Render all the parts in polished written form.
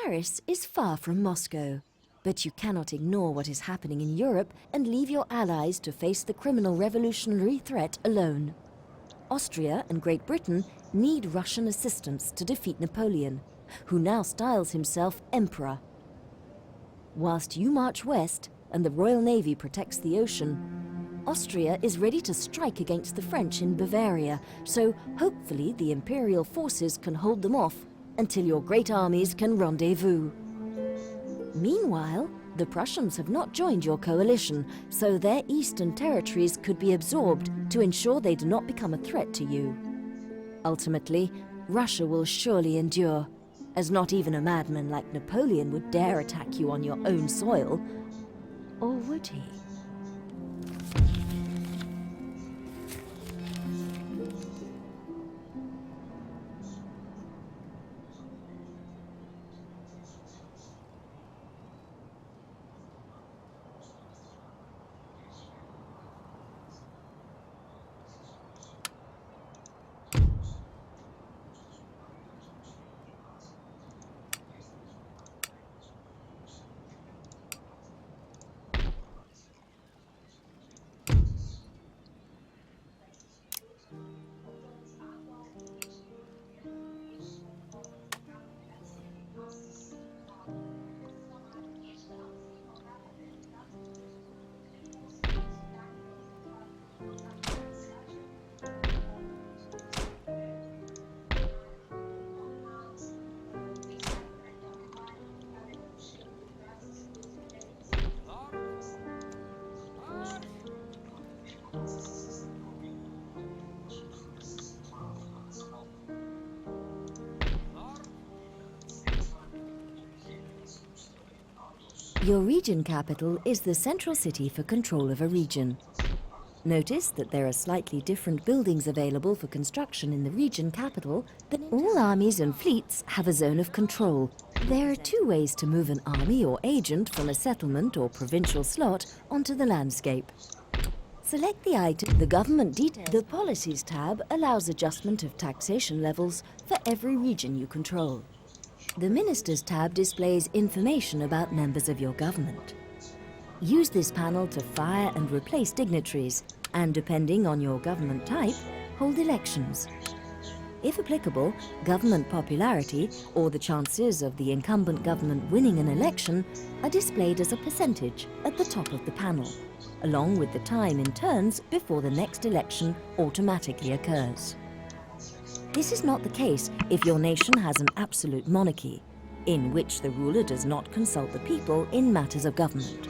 Paris is far from Moscow, but you cannot ignore what is happening in Europe and leave your allies to face the criminal revolutionary threat alone. Austria and Great Britain need Russian assistance to defeat Napoleon, who now styles himself Emperor. Whilst you march west and the Royal Navy protects the ocean, Austria is ready to strike against the French in Bavaria, so hopefully the Imperial forces can hold them off until your great armies can rendezvous. Meanwhile, the Prussians have not joined your coalition, so their eastern territories could be absorbed to ensure they do not become a threat to you. Ultimately, Russia will surely endure, as not even a madman like Napoleon would dare attack you on your own soil. Or would he? Your region capital is the central city for control of a region. Notice that there are slightly different buildings available for construction in the region capital. All armies and fleets have a zone of control. There are two ways to move an army or agent from a settlement or provincial slot onto the landscape. Select the item, the government details. The Policies tab allows adjustment of taxation levels for every region you control. The Ministers tab displays information about members of your government. Use this panel to fire and replace dignitaries, and depending on your government type, hold elections. If applicable, government popularity, or the chances of the incumbent government winning an election, are displayed as a percentage at the top of the panel, along with the time in turns before the next election automatically occurs. This is not the case if your nation has an absolute monarchy, in which the ruler does not consult the people in matters of government.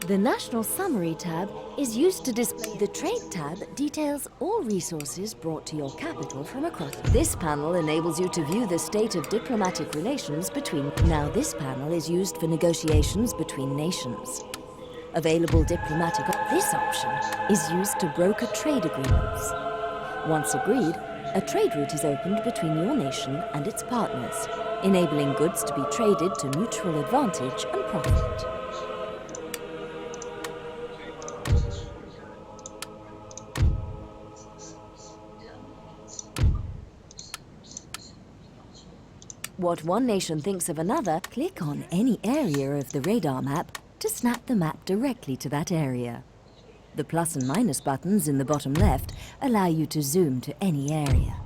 The National Summary tab is used to display. The Trade tab details all resources brought to your capital from across. This panel enables you to view the state of diplomatic relations between. Now this panel is used for negotiations between nations. Available diplomatic. This option is used to broker trade agreements. Once agreed, a trade route is opened between your nation and its partners, enabling goods to be traded to mutual advantage and profit. What one nation thinks of another, click on any area of the radar map to snap the map directly to that area. The plus and minus buttons in the bottom left allow you to zoom to any area.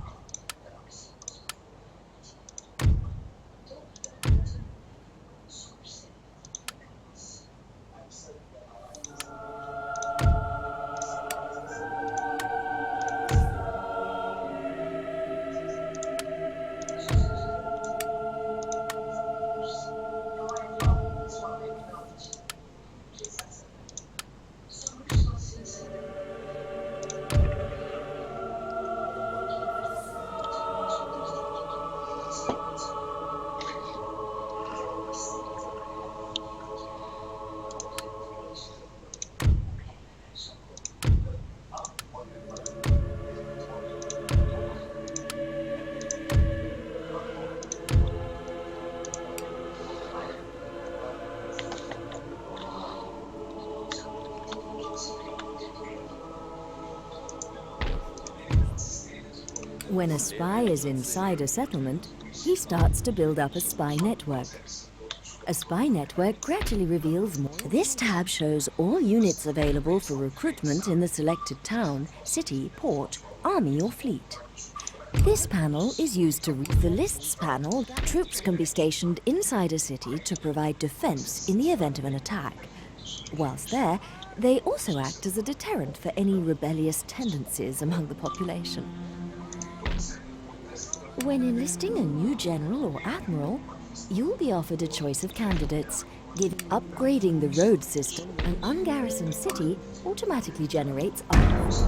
When a spy is inside a settlement, he starts to build up a spy network. A spy network gradually reveals more. This tab shows all units available for recruitment in the selected town, city, port, army or fleet. This panel is used to read the lists panel. Troops can be stationed inside a city to provide defense in the event of an attack. Whilst there, they also act as a deterrent for any rebellious tendencies among the population. When enlisting a new general or admiral, you'll be offered a choice of candidates. Upgrading the road system, an ungarrisoned city automatically generates armies.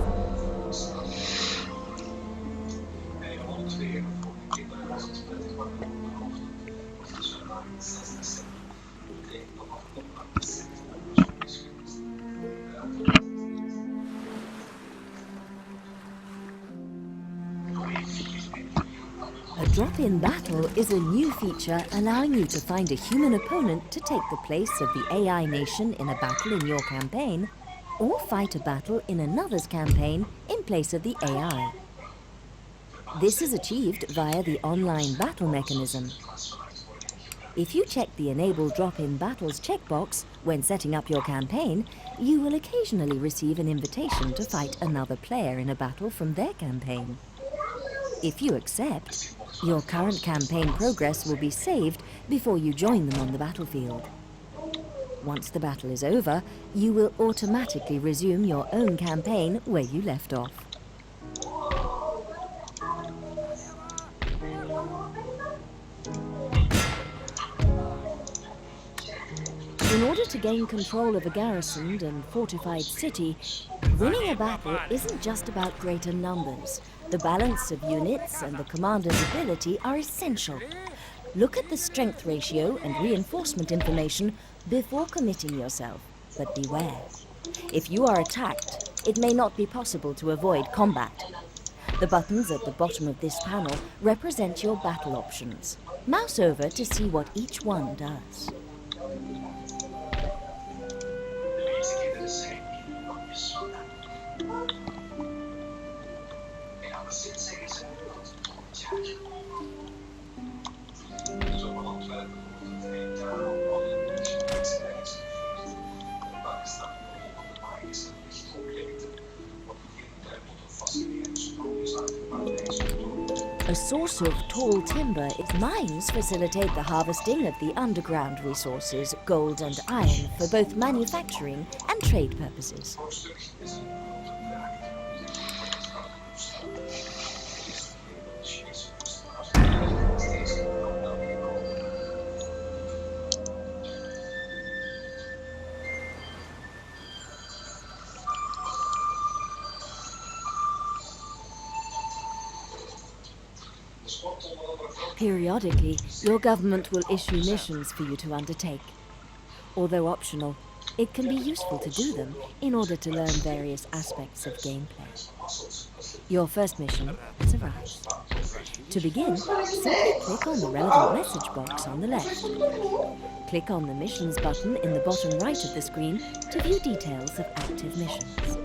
A drop-in battle is a new feature allowing you to find a human opponent to take the place of the AI nation in a battle in your campaign, or fight a battle in another's campaign in place of the AI. This is achieved via the online battle mechanism. If you check the Enable Drop-in Battles checkbox when setting up your campaign, you will occasionally receive an invitation to fight another player in a battle from their campaign. If you accept, your current campaign progress will be saved before you join them on the battlefield. Once the battle is over, you will automatically resume your own campaign where you left off. In order to gain control of a garrisoned and fortified city, winning a battle isn't just about greater numbers. The balance of units and the commander's ability are essential. Look at the strength ratio and reinforcement information before committing yourself, but beware. If you are attacked, it may not be possible to avoid combat. The buttons at the bottom of this panel represent your battle options. Mouse over to see what each one does. A source of tall timber, mines facilitate the harvesting of the underground resources, gold and iron, for both manufacturing and trade purposes. Periodically, your government will issue missions for you to undertake. Although optional, it can be useful to do them in order to learn various aspects of gameplay. Your first mission has arrived. To begin, simply click on the relevant message box on the left. Click on the Missions button in the bottom right of the screen to view details of active missions.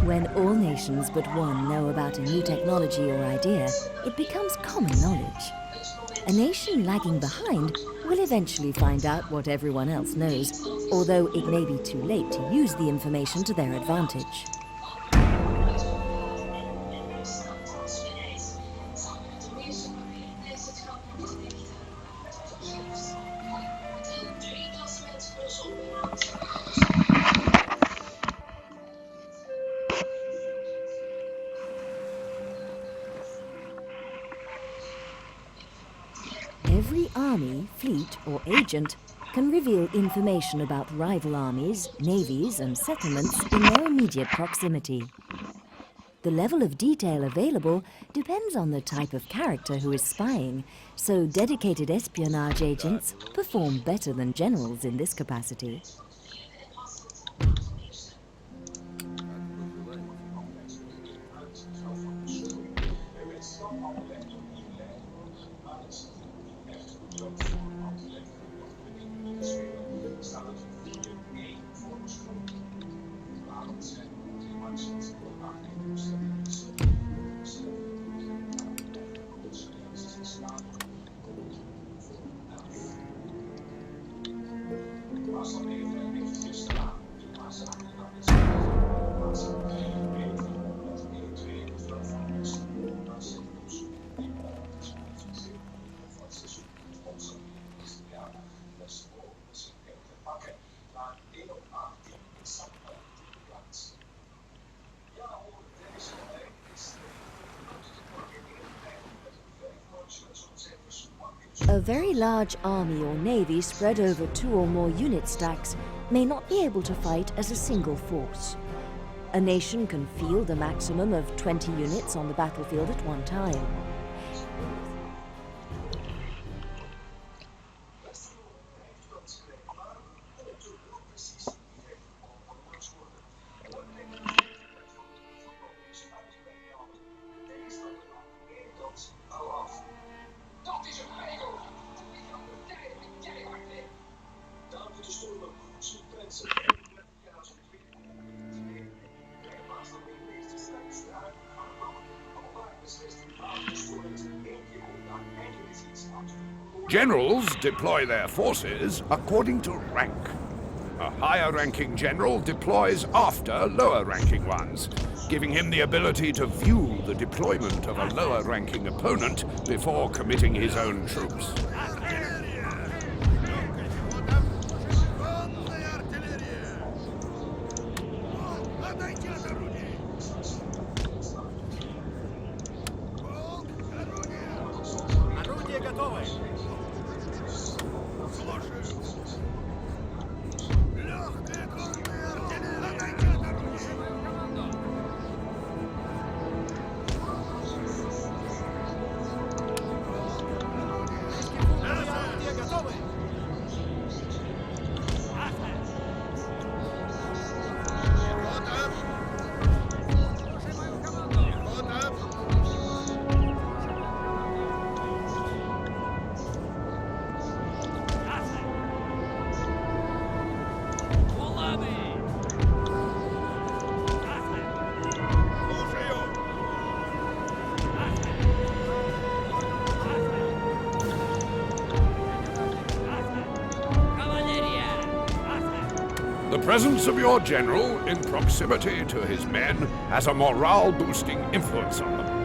When all nations but one know about a new technology or idea, it becomes common knowledge. A nation lagging behind will eventually find out what everyone else knows, although it may be too late to use the information to their advantage. Every army, fleet, or agent can reveal information about rival armies, navies, and settlements in their immediate proximity. The level of detail available depends on the type of character who is spying, so dedicated espionage agents perform better than generals in this capacity. A very large army or navy spread over 2 or more unit stacks may not be able to fight as a single force. A nation can field a maximum of 20 units on the battlefield at one time. Generals deploy their forces according to rank. A higher-ranking general deploys after lower-ranking ones, giving him the ability to view the deployment of a lower-ranking opponent before committing his own troops. The presence of your general in proximity to his men has a morale-boosting influence on them.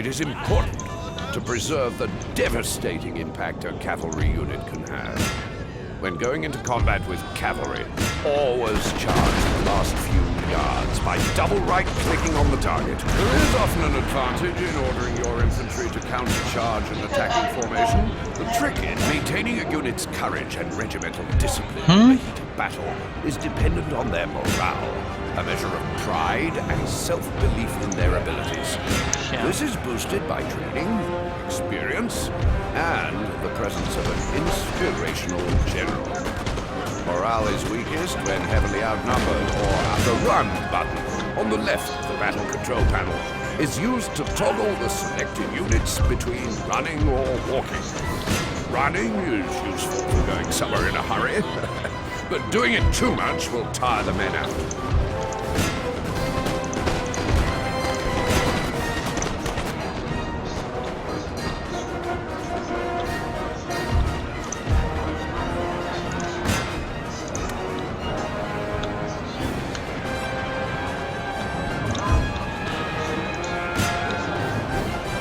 It is important to preserve the devastating impact a cavalry unit can have. When going into combat with cavalry, always charge the last few yards by double right-clicking on the target. There is often an advantage in ordering your infantry to counter-charge an attacking formation. The trick in maintaining a unit's courage and regimental discipline in the heat of battle is dependent on their morale, a measure of pride and self-belief in their abilities. This is boosted by training, experience, and the presence of an inspirational general. Morale is weakest when heavily outnumbered, or the run button on the left of the battle control panel is used to toggle the selected units between running or walking. Running is useful for going somewhere in a hurry, but doing it too much will tire the men out.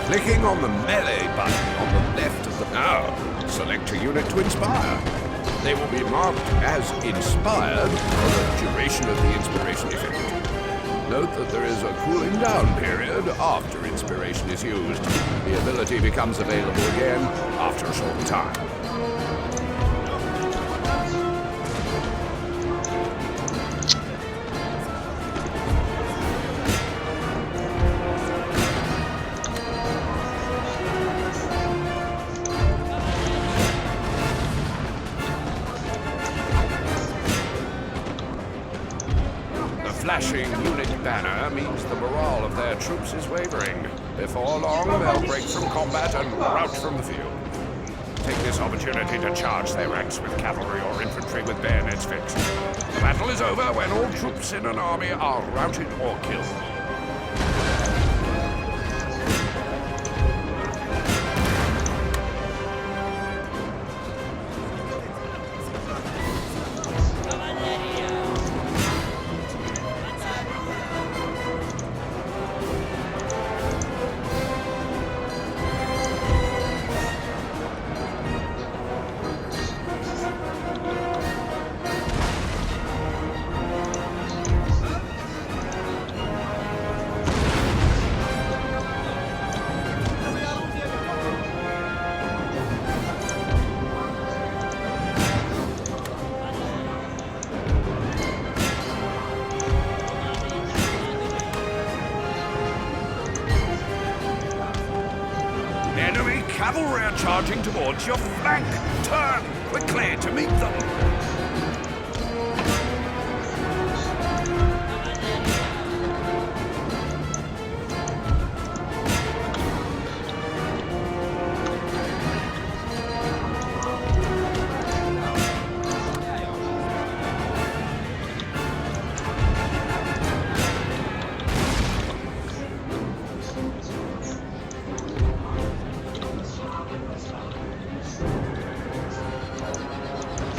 Clicking on the melee button on the left of the... Now, select a unit to inspire. They will be marked as inspired for the duration of the inspiration effect. Note that there is a cooling down period after inspiration is used. The ability becomes available again after a short time. Flashing unit banner means the morale of their troops is wavering. Before long, they'll break from combat and rout from the field. Take this opportunity to charge their ranks with cavalry or infantry with bayonets fixed. The battle is over when all troops in an army are routed or killed. Cavalry are charging towards your flank. Turn quickly to meet them.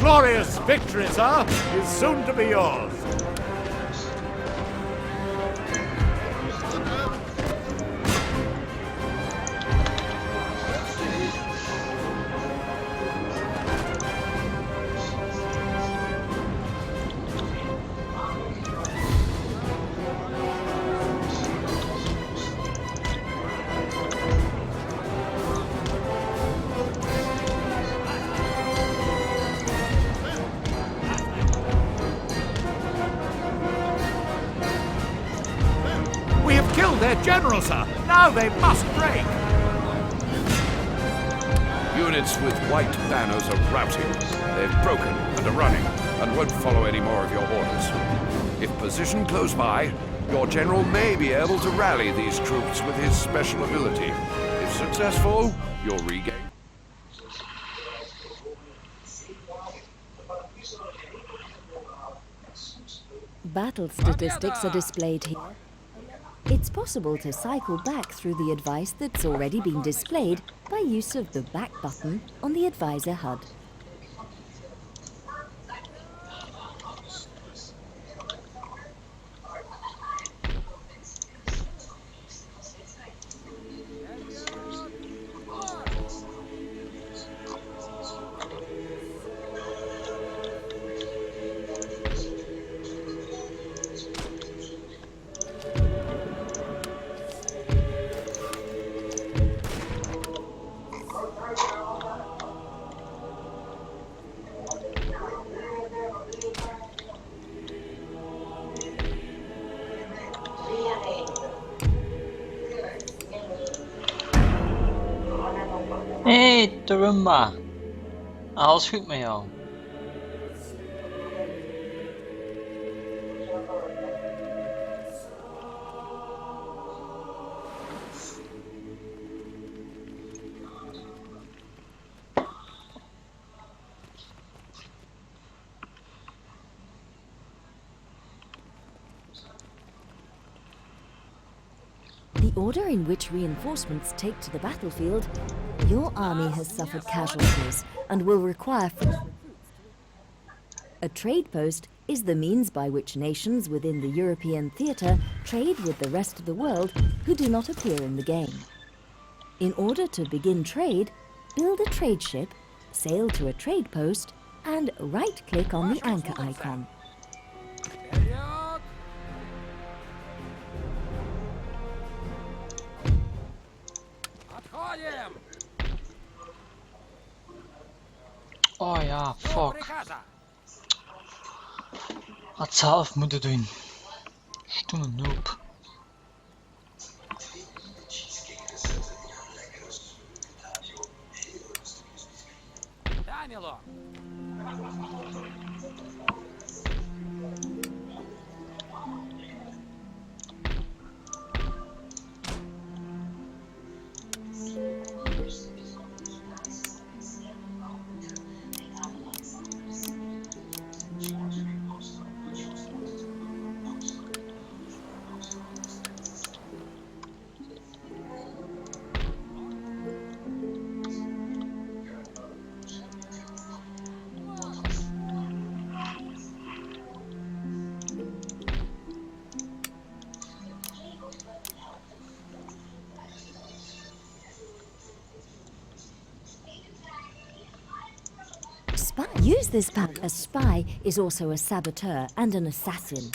Glorious victory, sir, is soon to be yours. Killed their general, sir. Now they must break. Units with white banners are routing. They've broken and are running and won't follow any more of your orders. If positioned close by, your general may be able to rally these troops with his special ability. If successful, you'll regain. Battle statistics are displayed here. It's possible to cycle back through the advice that's already been displayed by use of the back button on the advisor HUD. de rumba. Alles goed met jou? The order in which reinforcements take to the battlefield, your army has suffered casualties and will require fresh recruits. A trade post is the means by which nations within the European theatre trade with the rest of the world who do not appear in the game. In order to begin trade, build a trade ship, sail to a trade post, and right-click on the anchor icon. Oh ja, fuck. Had zelf moeten doen. Stomme noob. Use this pack. A spy is also a saboteur and an assassin.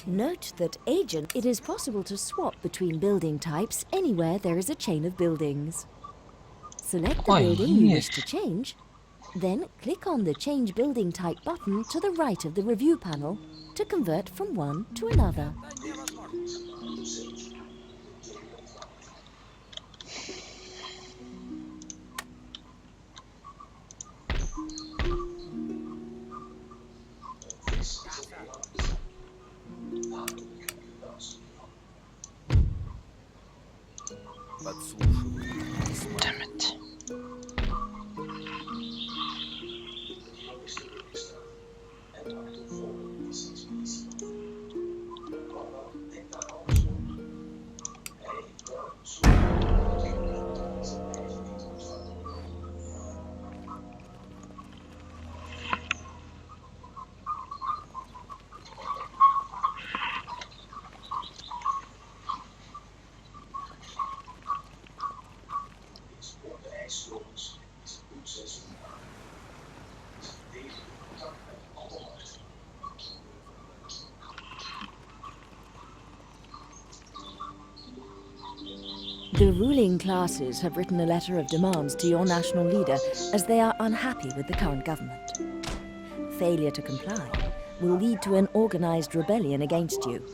Note that agent. It is possible to swap between building types anywhere there is a chain of buildings. Select the building you wish to change, then click on the Change Building Type button to the right of the review panel to convert from one to another. Damn it. The ruling classes have written a letter of demands to your national leader as they are unhappy with the current government. Failure to comply will lead to an organized rebellion against you.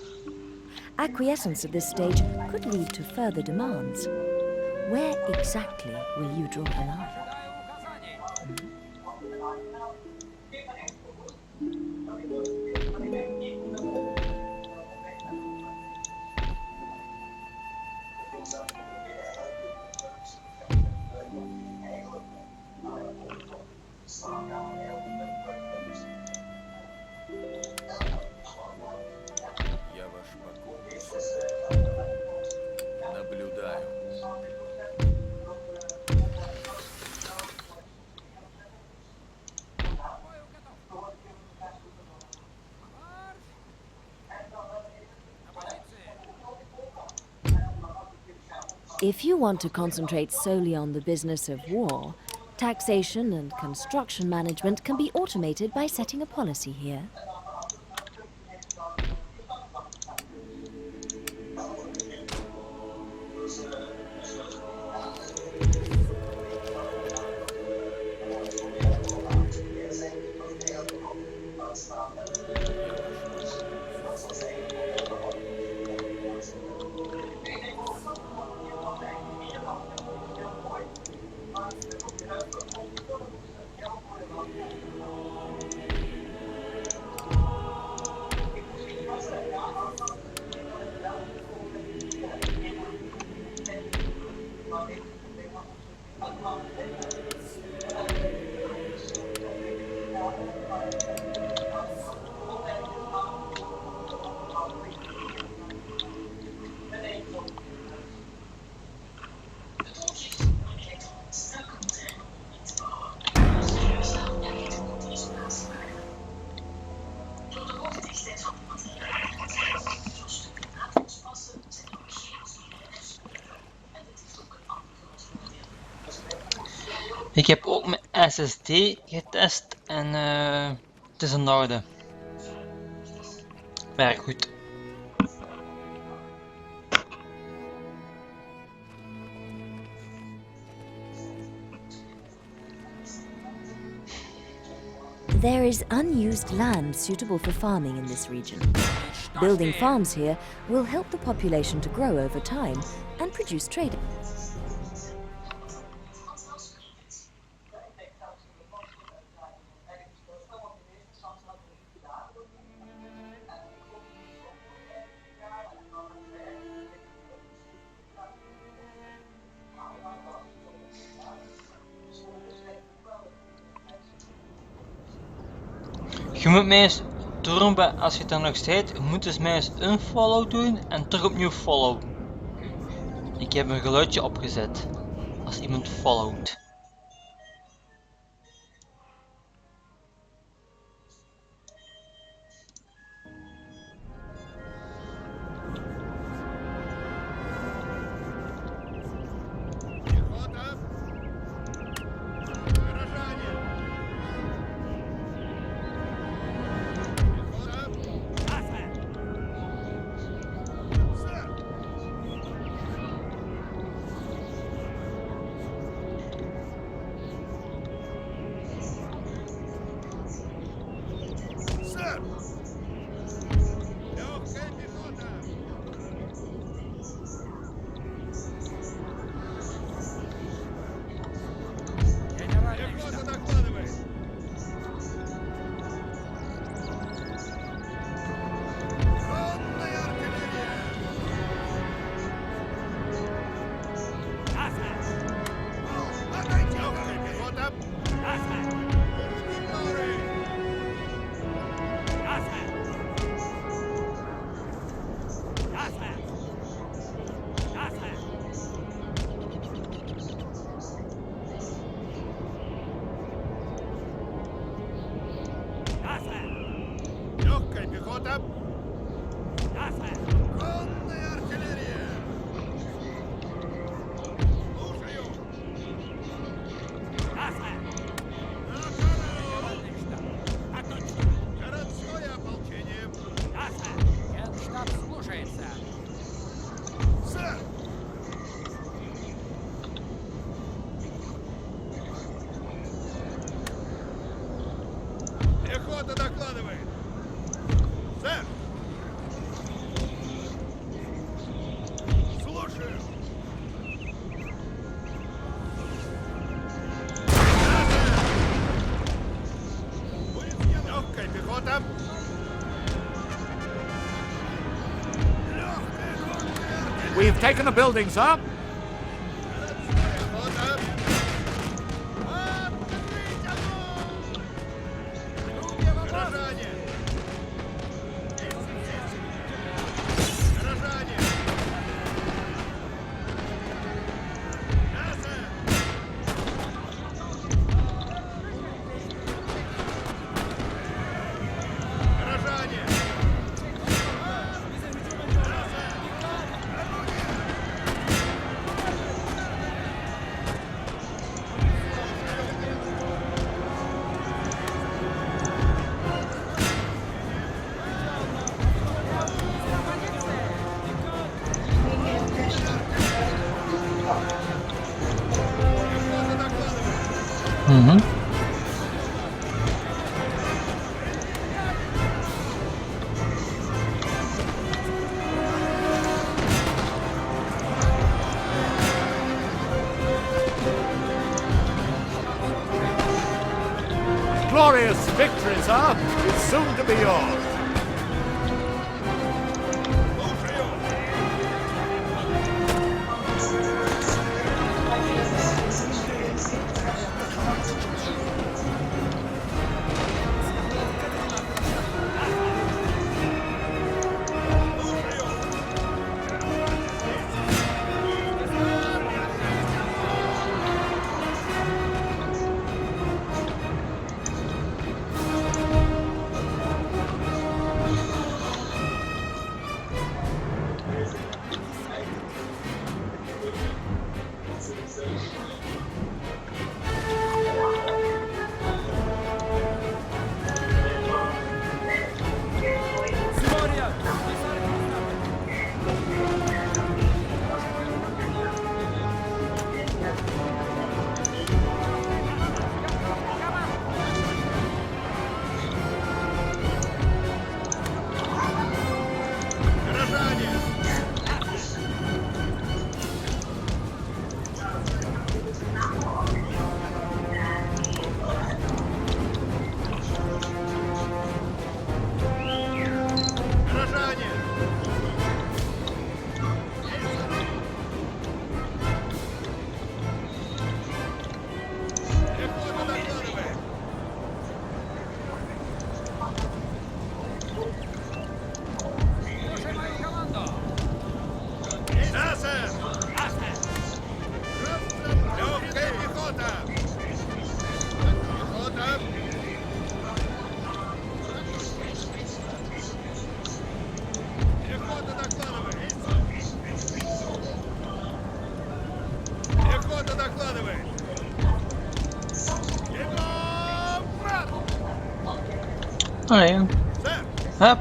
Acquiescence at this stage could lead to further demands. Where exactly will you draw the line? Я ваш покорный. Наблюдаю. If you want to concentrate solely on the business of war, taxation and construction management can be automated by setting a policy here. Ik heb ook mijn SSD getest en het is in orde. Werkt goed. There is unused land suitable for farming in this region. Building farms here will help the population to grow over time and produce trade. Je moet mij eens doorroepen als je het er nog steeds. Je moet dus mij eens unfollow doen en terug opnieuw follow. Ik heb een geluidje opgezet als iemand followt. Пехота докладывает. Сэр! Слушаю. Легкая пехота. We've taken the building, sir. Glorious victory, sir, is soon to be yours. Allee. Hup.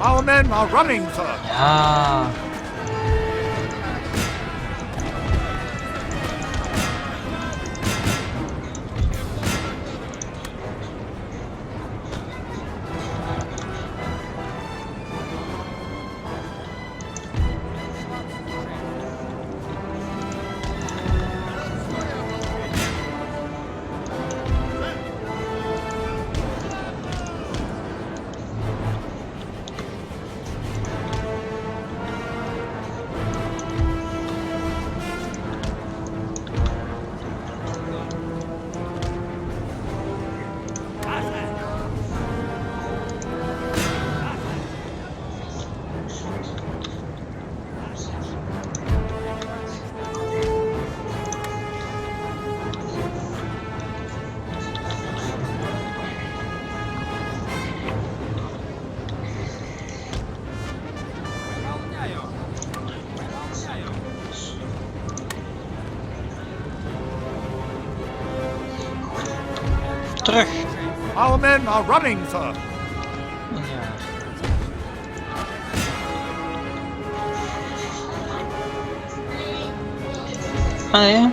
Our men are running, sir. Ja. Terug. Our men are running, sir. Ja. Allee.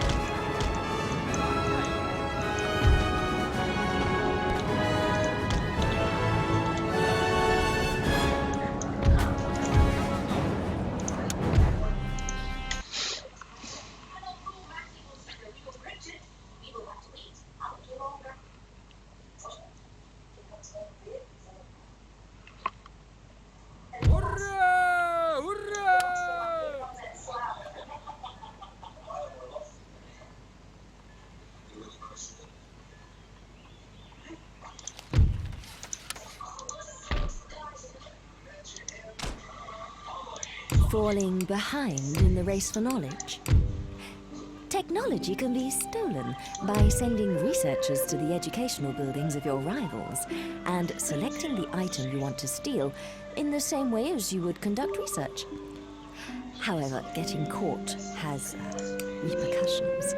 Falling behind in the race for knowledge? Technology can be stolen by sending researchers to the educational buildings of your rivals and selecting the item you want to steal in the same way as you would conduct research. However, getting caught has repercussions.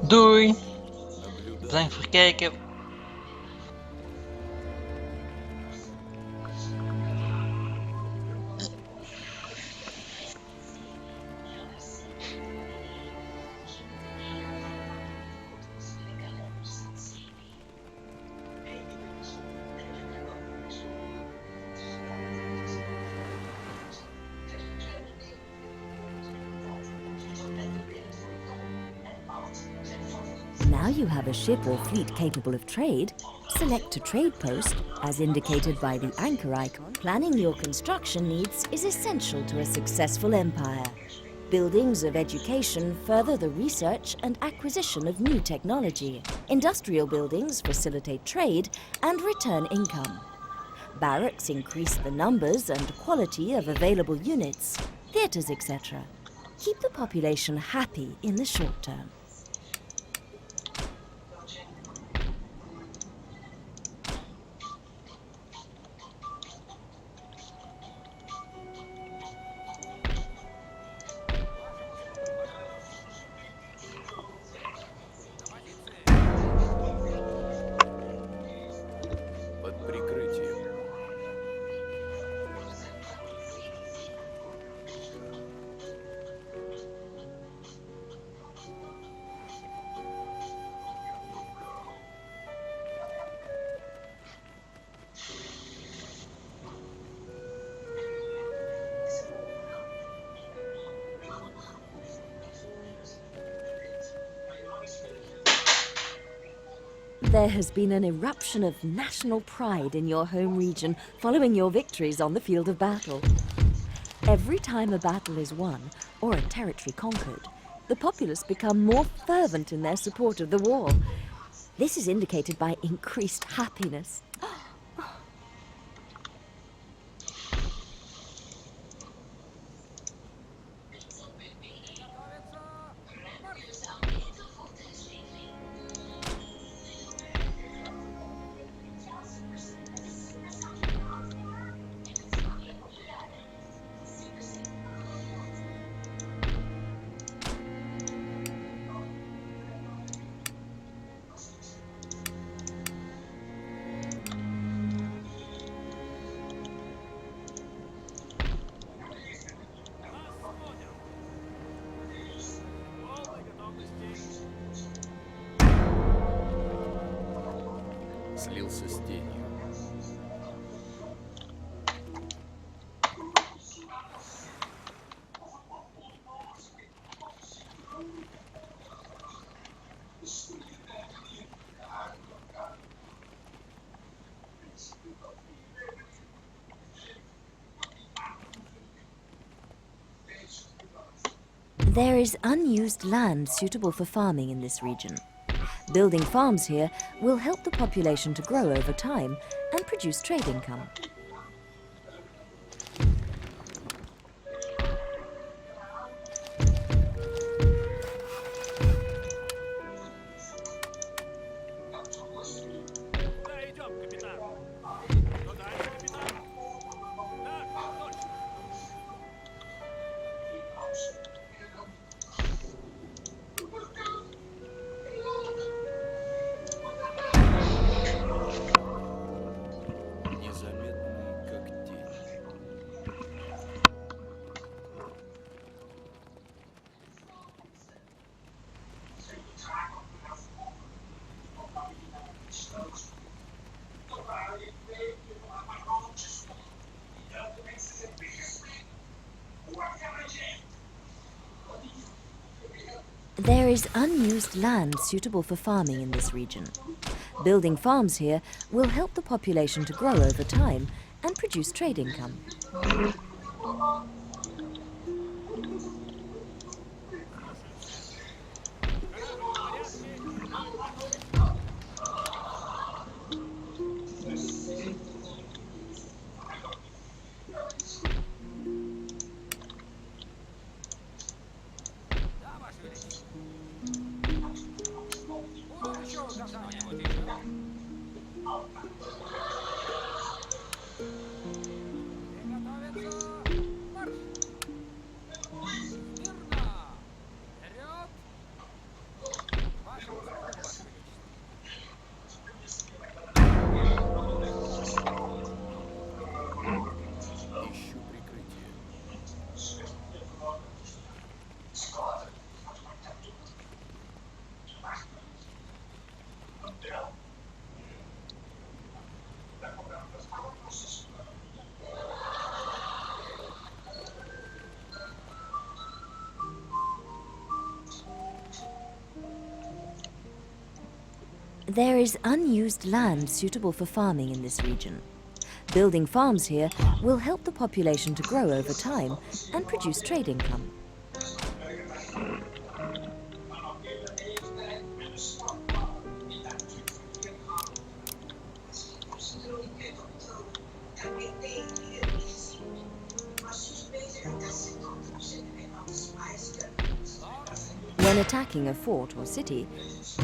Doei. Bedankt voor het kijken. Now you have a ship or fleet capable of trade, select a trade post, as indicated by the anchor icon. Planning your construction needs is essential to a successful empire. Buildings of education further the research and acquisition of new technology. Industrial buildings facilitate trade and return income. Barracks increase the numbers and quality of available units, theatres, etc. Keep the population happy in the short term. There has been an eruption of national pride in your home region following your victories on the field of battle. Every time a battle is won or a territory conquered, the populace become more fervent in their support of the war. This is indicated by increased happiness. Слился с тенью. There is unused land suitable for farming in this region. Building farms here will help the population to grow over time and produce trade income. Куда идем, капитан? Туда, капитан. Так, точно. Незаметный, как тень. There is unused land suitable for farming in this region. Building farms here will help the population to grow over time and produce trade income. Ищу прикрытие. There is unused land suitable for farming in this region. Building farms here will help the population to grow over time and produce trade income. When attacking a fort or city,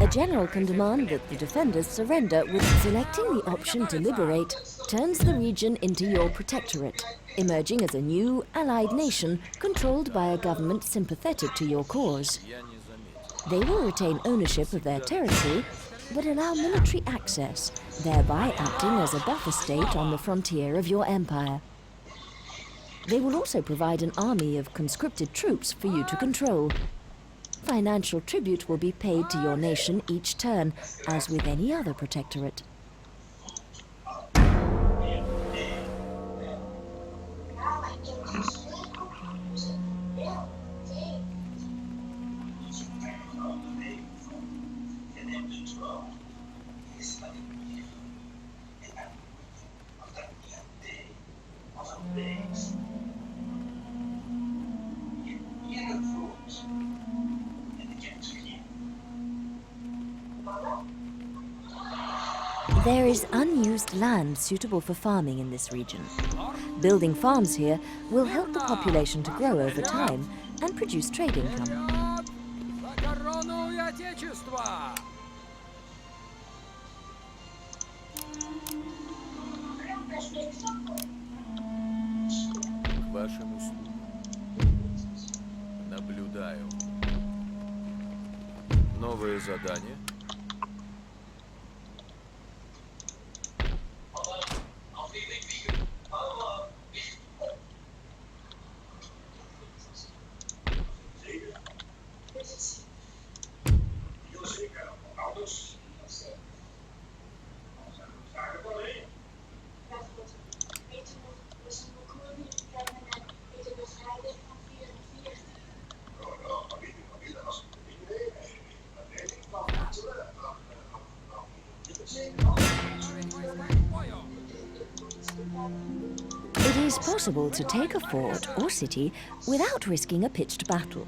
a general can demand that the defenders surrender with selecting the option to liberate turns the region into your protectorate, emerging as a new allied nation controlled by a government sympathetic to your cause. Я не заметил. They will retain ownership of their territory, but allow military access, thereby acting as a buffer state on the frontier of your empire. They will also provide an army of conscripted troops for you to control. Financial tribute will be paid to your nation each turn, as with any other protectorate. There is unused land suitable for farming in this region. Building farms here will help the population to grow over time and produce trade income. За корону и отечество! К вашим услугам. Наблюдаю. Новые задания? It is possible to take a fort or city without risking a pitched battle.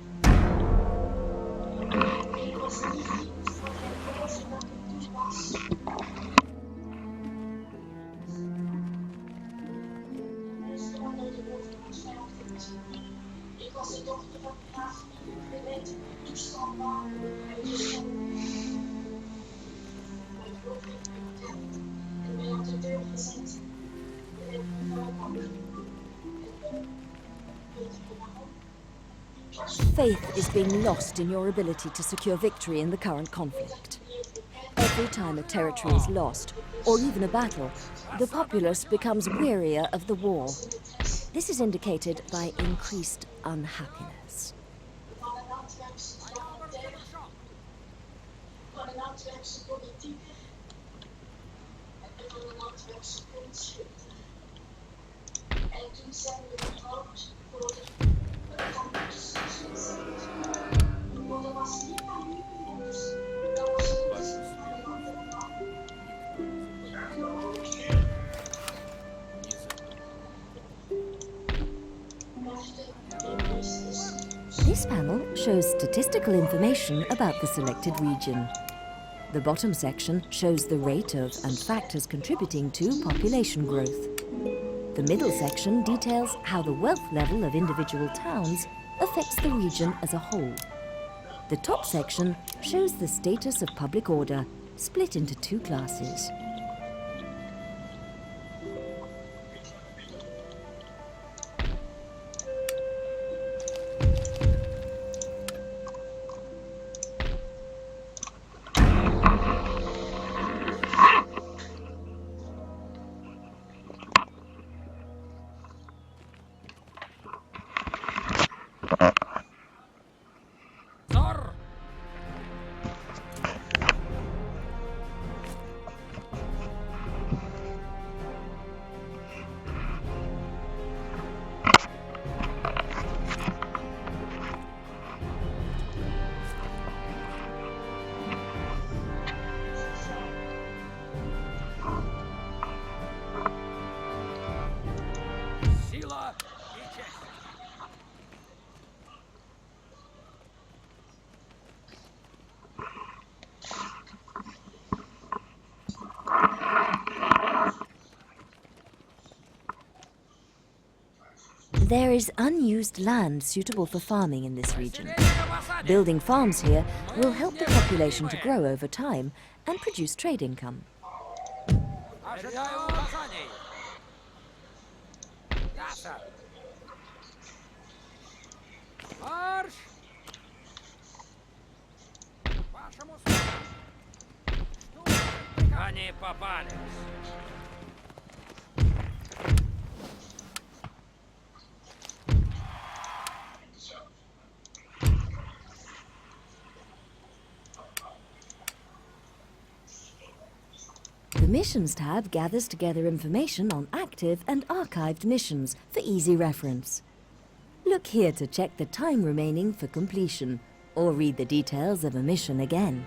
Faith is being lost in your ability to secure victory in the current conflict. Every time a territory is lost, or even a battle, the populace becomes wearier of the war. This is indicated by increased unhappiness. This panel shows statistical information about the selected region. The bottom section shows the rate of and factors contributing to population growth. The middle section details how the wealth level of individual towns affects the region as a whole. The top section shows the status of public order, split into two classes. There is unused land suitable for farming in this region. Building farms here will help the population to grow over time and produce trade income. Они попались. The Missions tab gathers together information on active and archived missions for easy reference. Look here to check the time remaining for completion, or read the details of a mission again.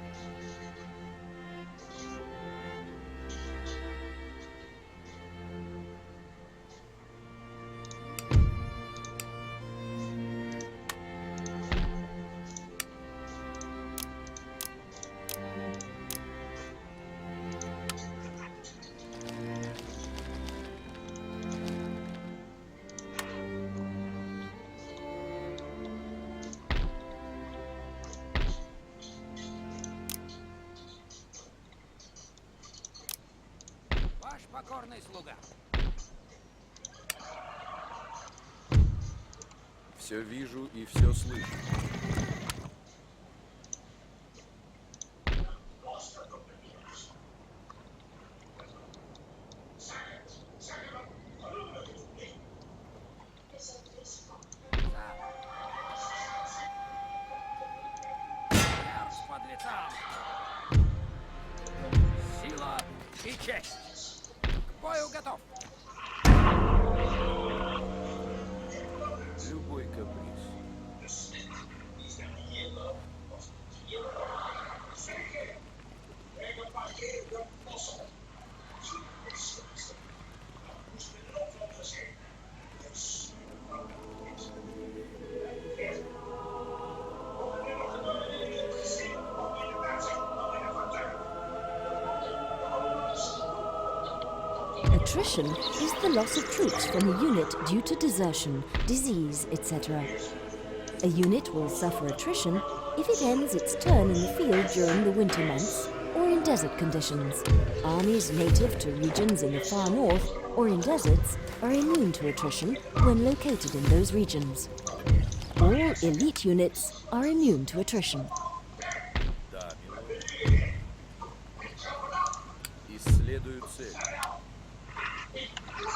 покорный слуга. Все вижу и все слышу. Смерть подлецам! Сила и честь! К бою готов! Любой каприз. Attrition is the loss of troops from a unit due to desertion, disease, etc. A unit will suffer attrition if it ends its turn in the field during the winter months or in desert conditions. Armies native to regions in the far north or in deserts are immune to attrition when located in those regions. All elite units are immune to attrition. Да, милорд. Исследую цель. Жду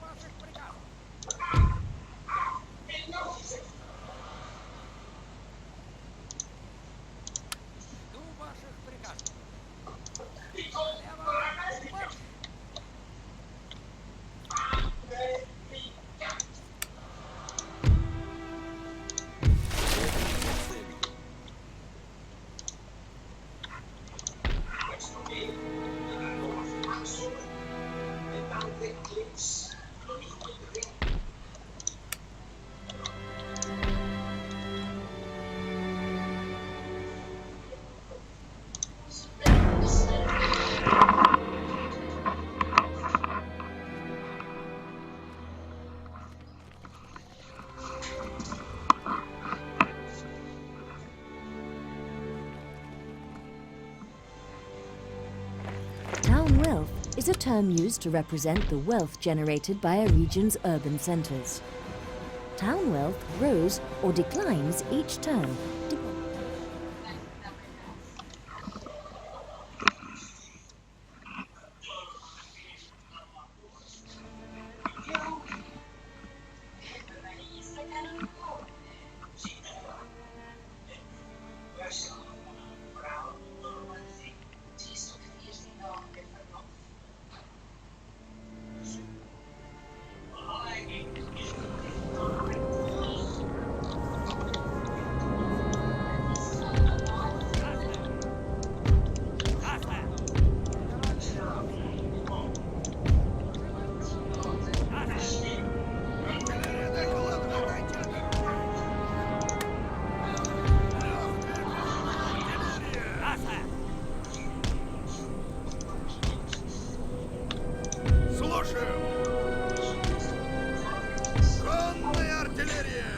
ваших приказов! Жду ваших приказов! Лево! Марш! Town wealth is a term used to represent the wealth generated by a region's urban centres. Town wealth grows or declines each term. Слушаю! Конная артиллерия!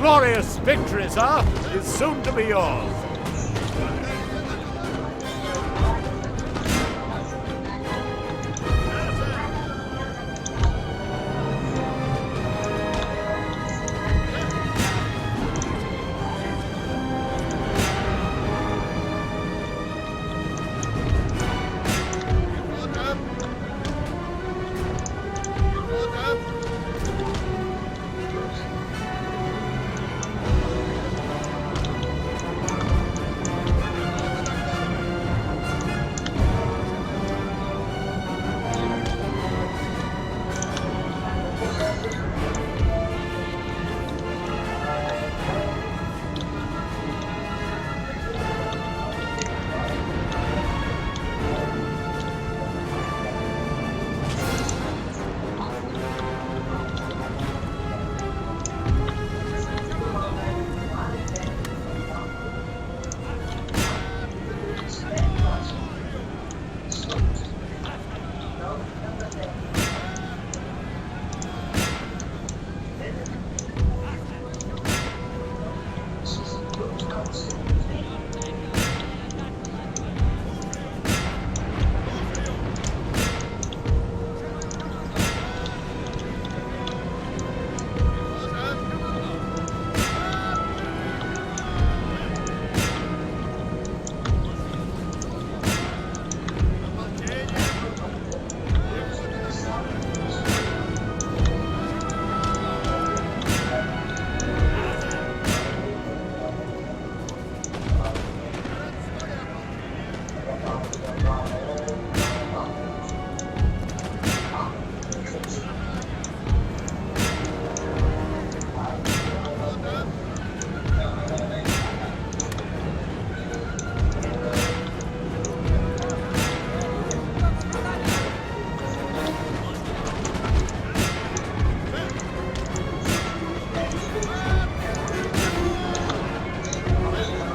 glorious victory, sir, is soon to be yours.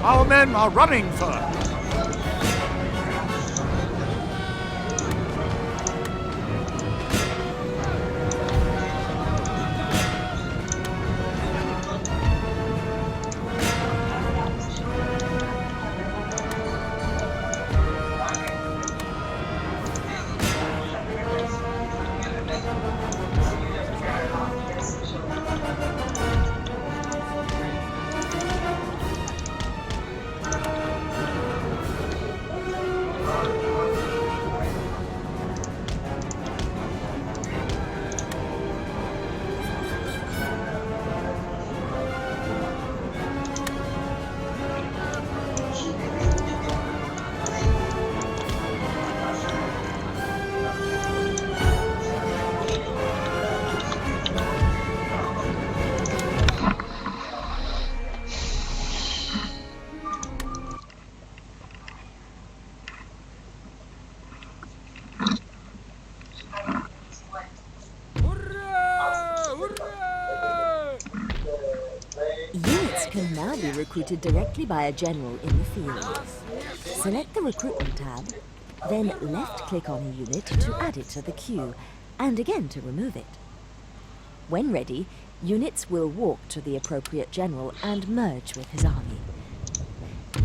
Our men are running, sir. Units can now be recruited directly by a general in the field. Select the Recruitment tab, then left-click on a unit to add it to the queue, and again to remove it. When ready, units will walk to the appropriate general and merge with his army.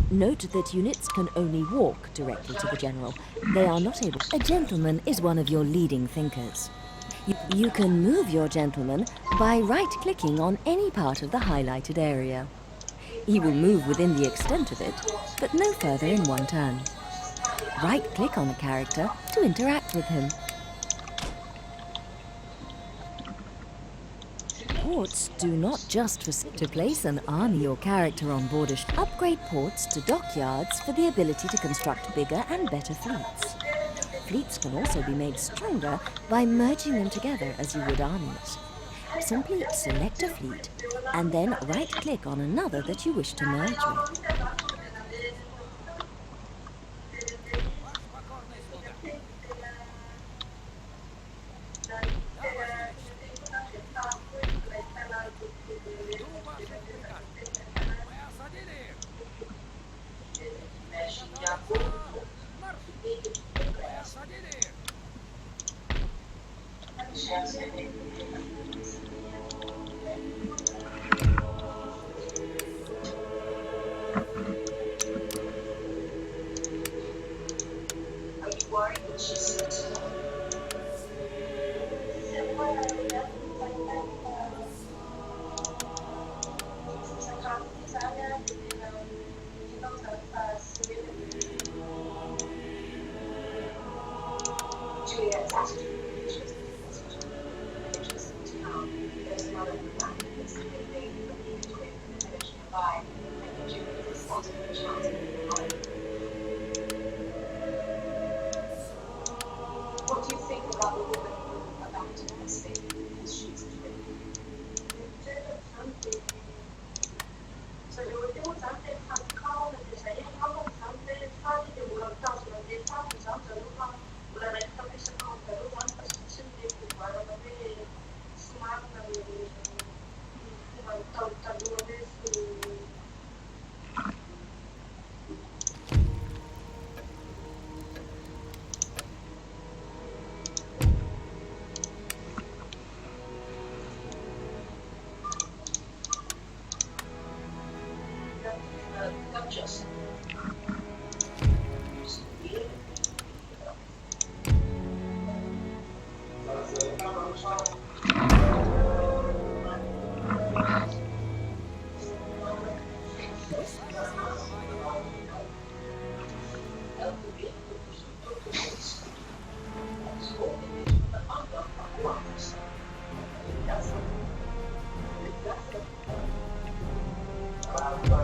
Note that units can only walk directly to the general. They are not able... A gentleman is one of your leading thinkers. You can move your gentleman by right-clicking on any part of the highlighted area. He will move within the extent of it, but no further in one turn. Right-click on a character to interact with him. Ports do not just to place an army or character on board a ship. Upgrade ports to dockyards for the ability to construct bigger and better fleets. Fleets can also be made stronger by merging them together as you would armies. Simply select a fleet and then right-click on another that you wish to merge with.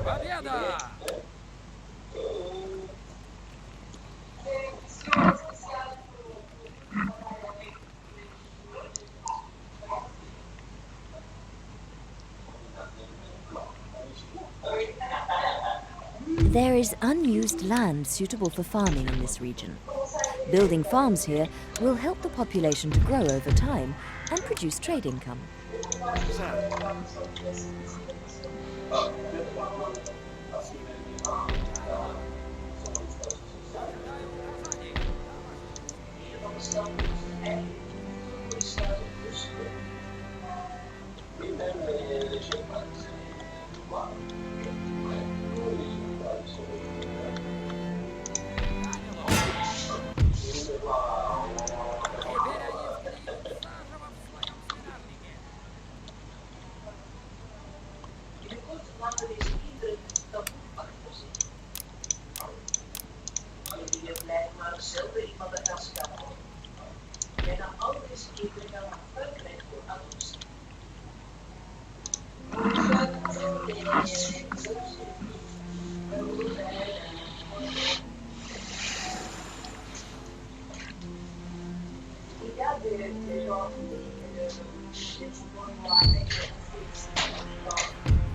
Победа! There is unused land suitable for farming in this region. Building farms here will help the population to grow over time and produce trade income.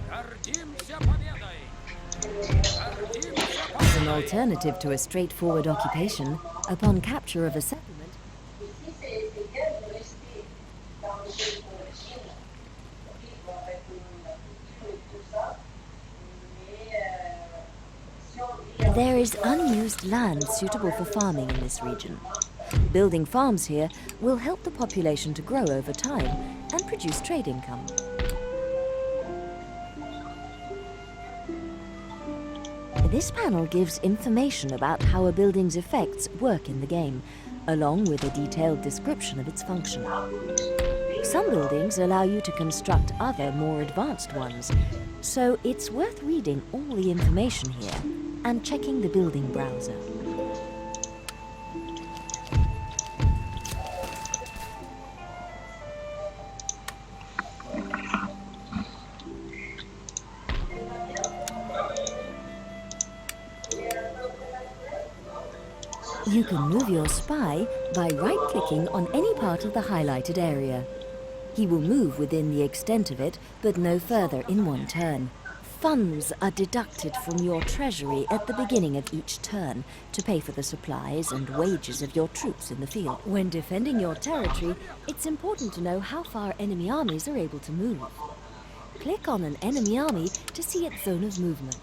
Гордимся победой! Гордимся As an alternative to a straightforward occupation, upon capture of a settlement, there is unused land suitable for farming in this region. Building farms here will help the population to grow over time and produce trade income. This panel gives information about how a building's effects work in the game, along with a detailed description of its function. Some buildings allow you to construct other, more advanced ones, so it's worth reading all the information here and checking the building browser. You can move your spy by right-clicking on any part of the highlighted area. He will move within the extent of it, but no further in one turn. Funds are deducted from your treasury at the beginning of each turn to pay for the supplies and wages of your troops in the field. When defending your territory, it's important to know how far enemy armies are able to move. Click on an enemy army to see its zone of movement.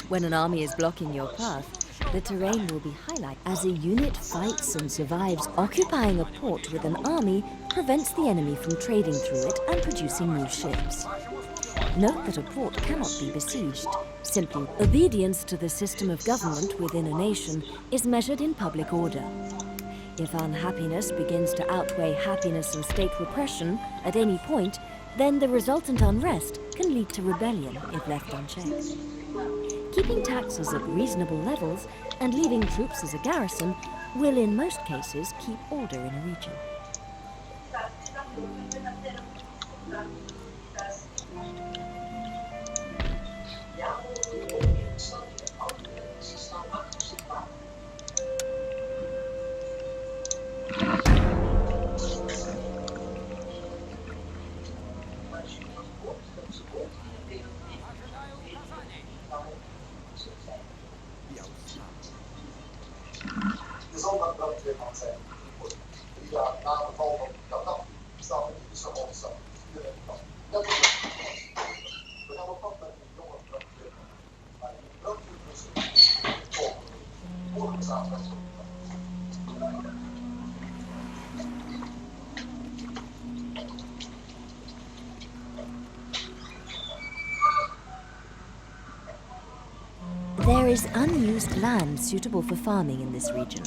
When an army is blocking your path, the terrain will be highlighted. As a unit fights and survives, occupying a port with an army prevents the enemy from trading through it and producing new ships. Note that a port cannot be besieged. Simply, obedience to the system of government within a nation is measured in public order. If unhappiness begins to outweigh happiness and state repression at any point, then the resultant unrest can lead to rebellion if left unchecked. Keeping taxes at reasonable levels and leaving troops as a garrison will in most cases keep order in a region. There is unused land suitable for farming in this region.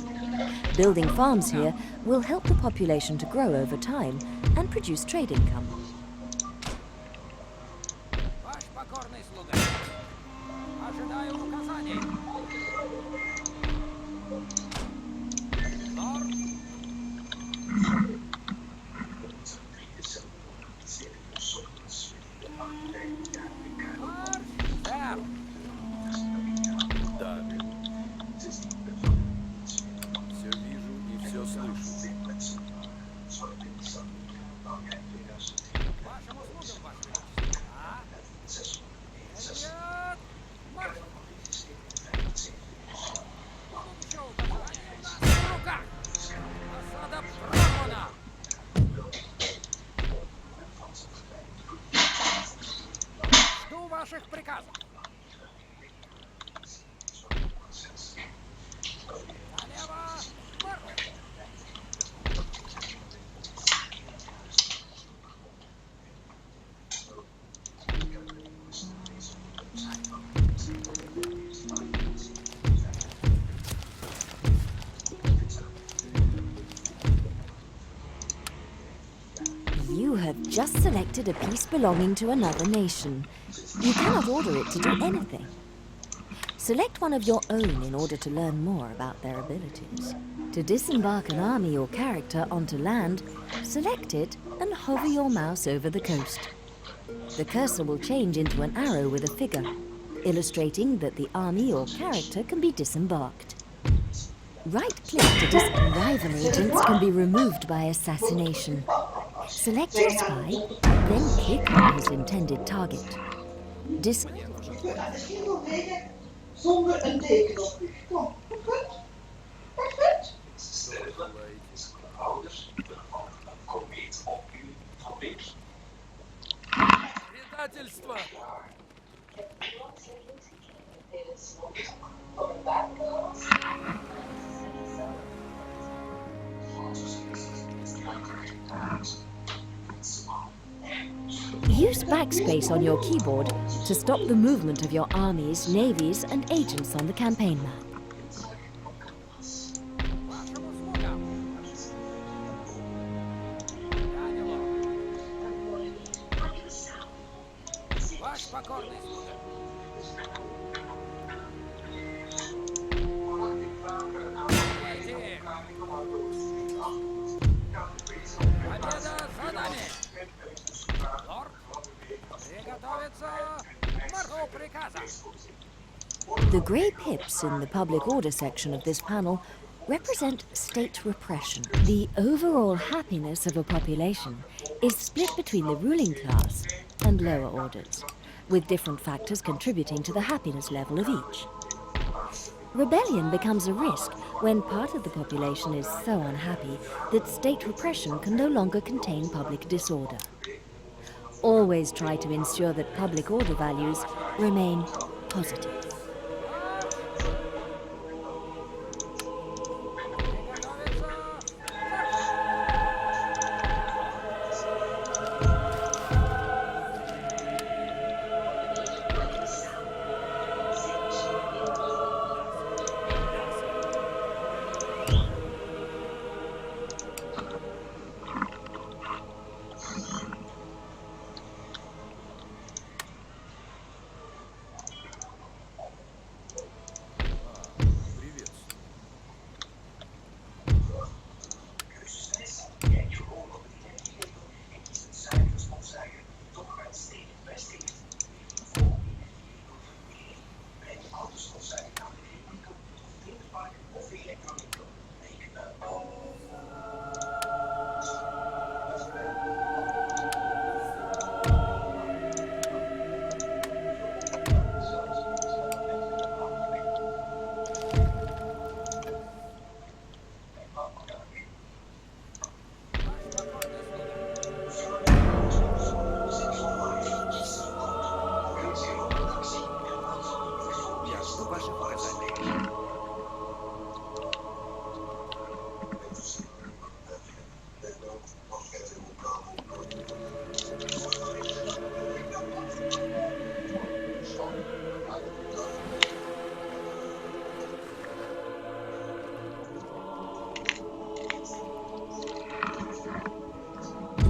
Building farms here will help the population to grow over time and produce trade income. Ваш покорный слуга. Ожидаю указаний. Лорд. Сэр. Даме. Все вижу и все слышу. Вашим услугам, ваше величество. А? Вперед! Марш! Будущее указание у нас в руках. Осада прорвана. Жду ваших приказов. Налево! Марш! You have just selected a piece belonging to another nation. You cannot order it to do anything. Select one of your own in order to learn more about their abilities. To disembark an army or character onto land, select it and hover your mouse over the coast. The cursor will change into an arrow with a figure, illustrating that the army or character can be disembarked. Right-click to rival agents can be removed by assassination. Select your spy, then click on his intended target. Zonder een teken op u. Kom, goed? Perfect. Ouders van een komeet op uw fabriek. Предательство! Use backspace on your keyboard to stop the movement of your armies, navies, and agents on the campaign map. Вашим услугам! Ранило! Ваш покорный слуга! Идите! Победа за нами! Лорд! Приготовиться! Маршу приказа! The grey pips in the public order section of this panel represent state repression. The overall happiness of a population is split between the ruling class and lower orders, with different factors contributing to the happiness level of each. Rebellion becomes a risk when part of the population is so unhappy that state repression can no longer contain public disorder. Always try to ensure that public order values remain positive.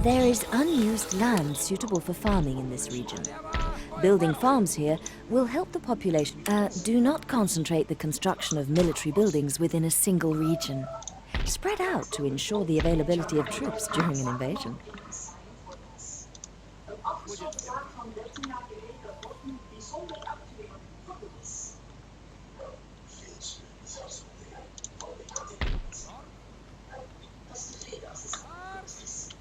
There is unused land suitable for farming in this region. Building farms here will help the population. Do not concentrate the construction of military buildings within a single region. Spread out to ensure the availability of troops during an invasion. Een afgesloten zaak van 13 jaar geleden wordt nu bijzonder actueel geworden is. Dat is tevreden als het is.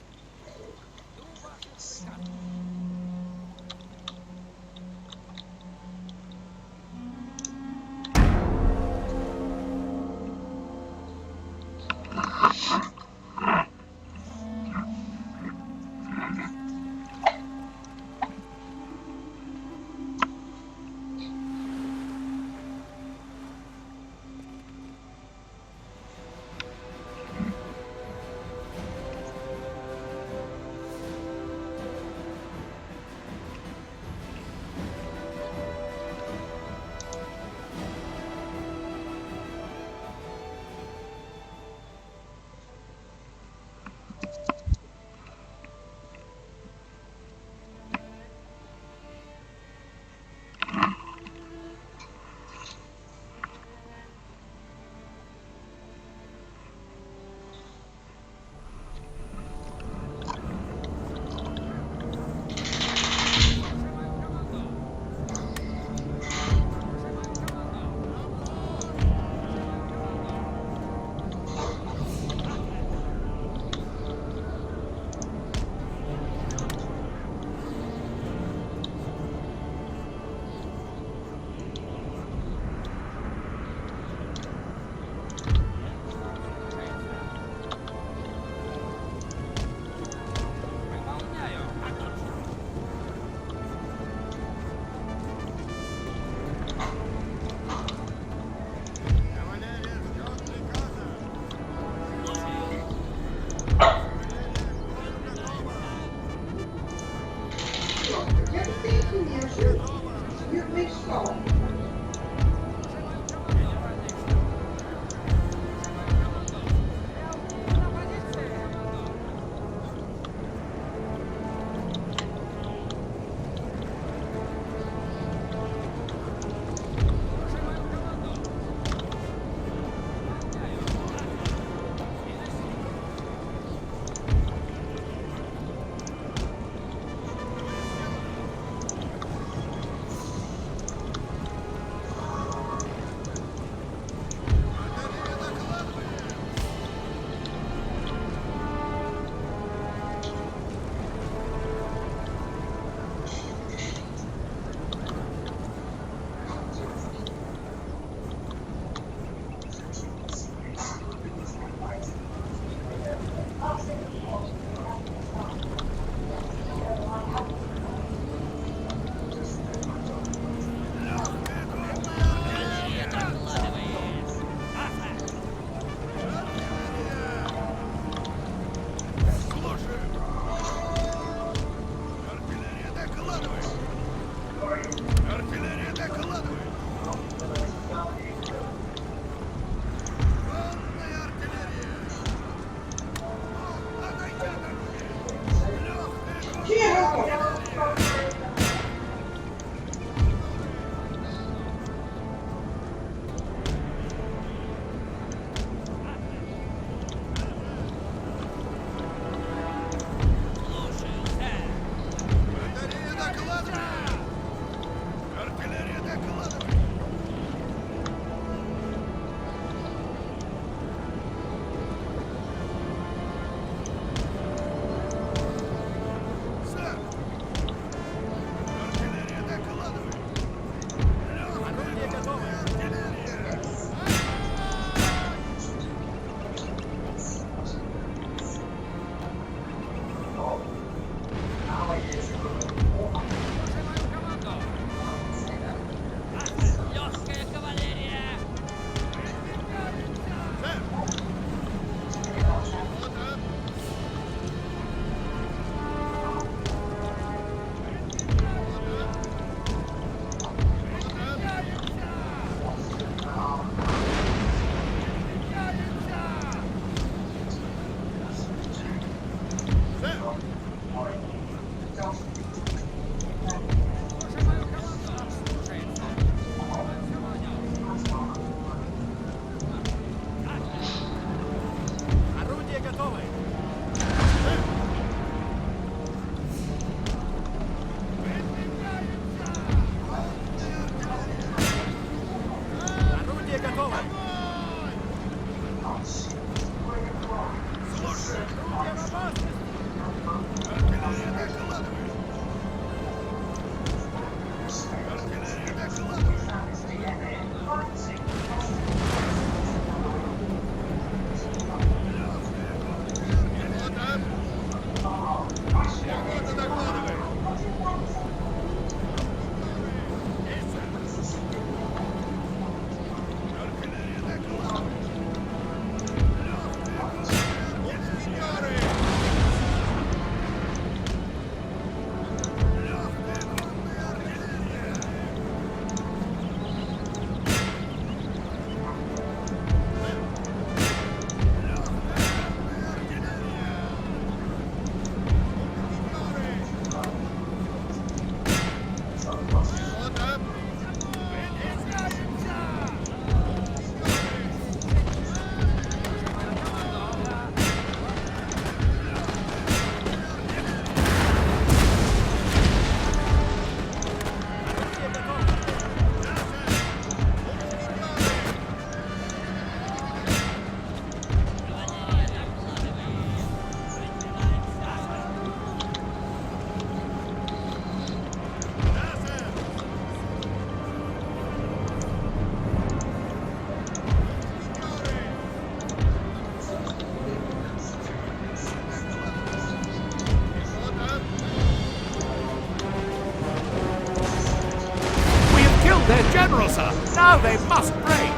Now they must break!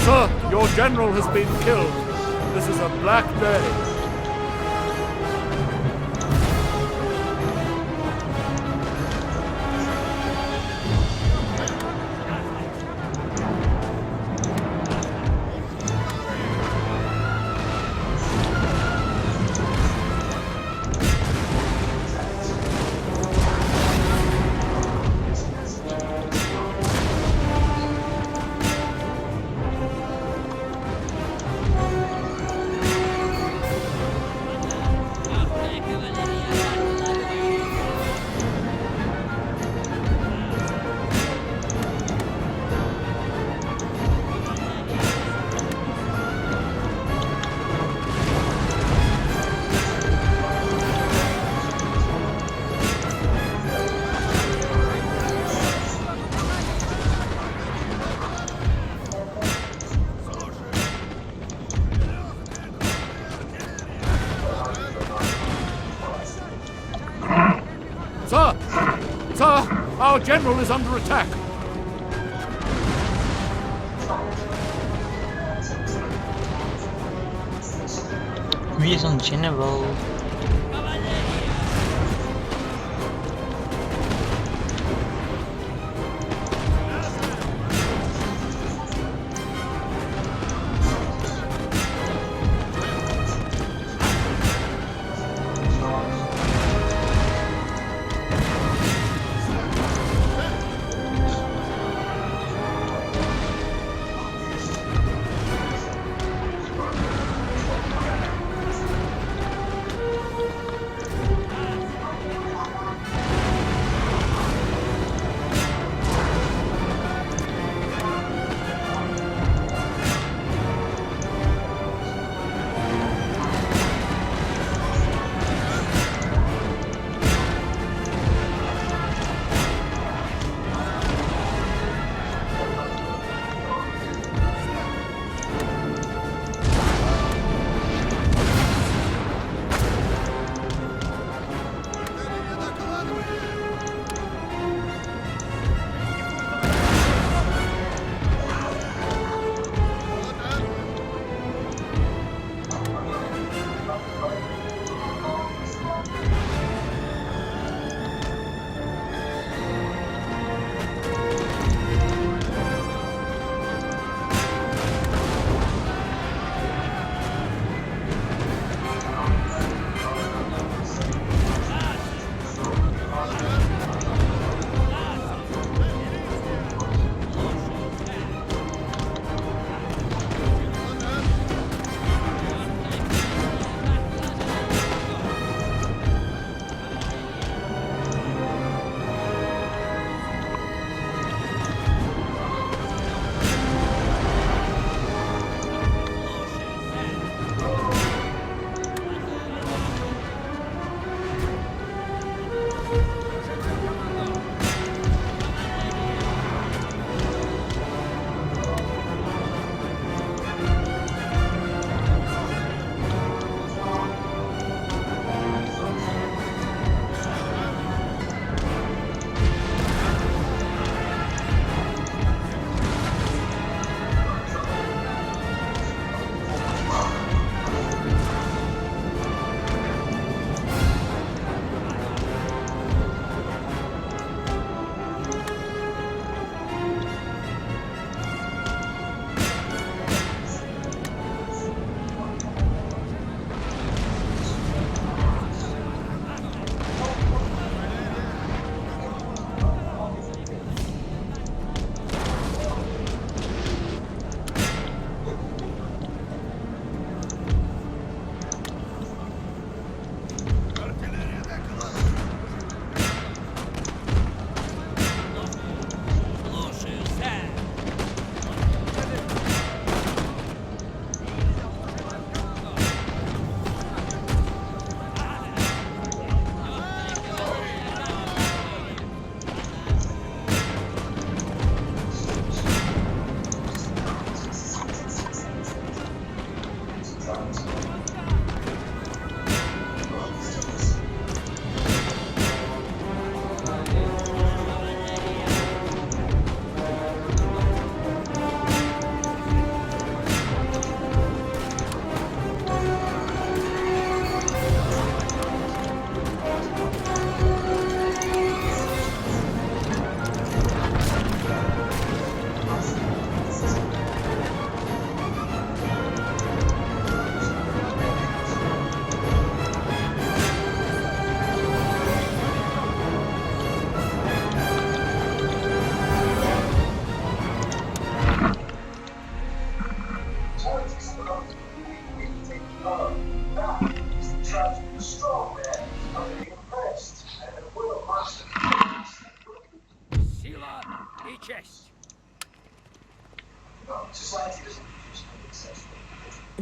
Sir, your general has been killed. This is a black day. Sir! Sir! Our general is under attack! Wie is een general?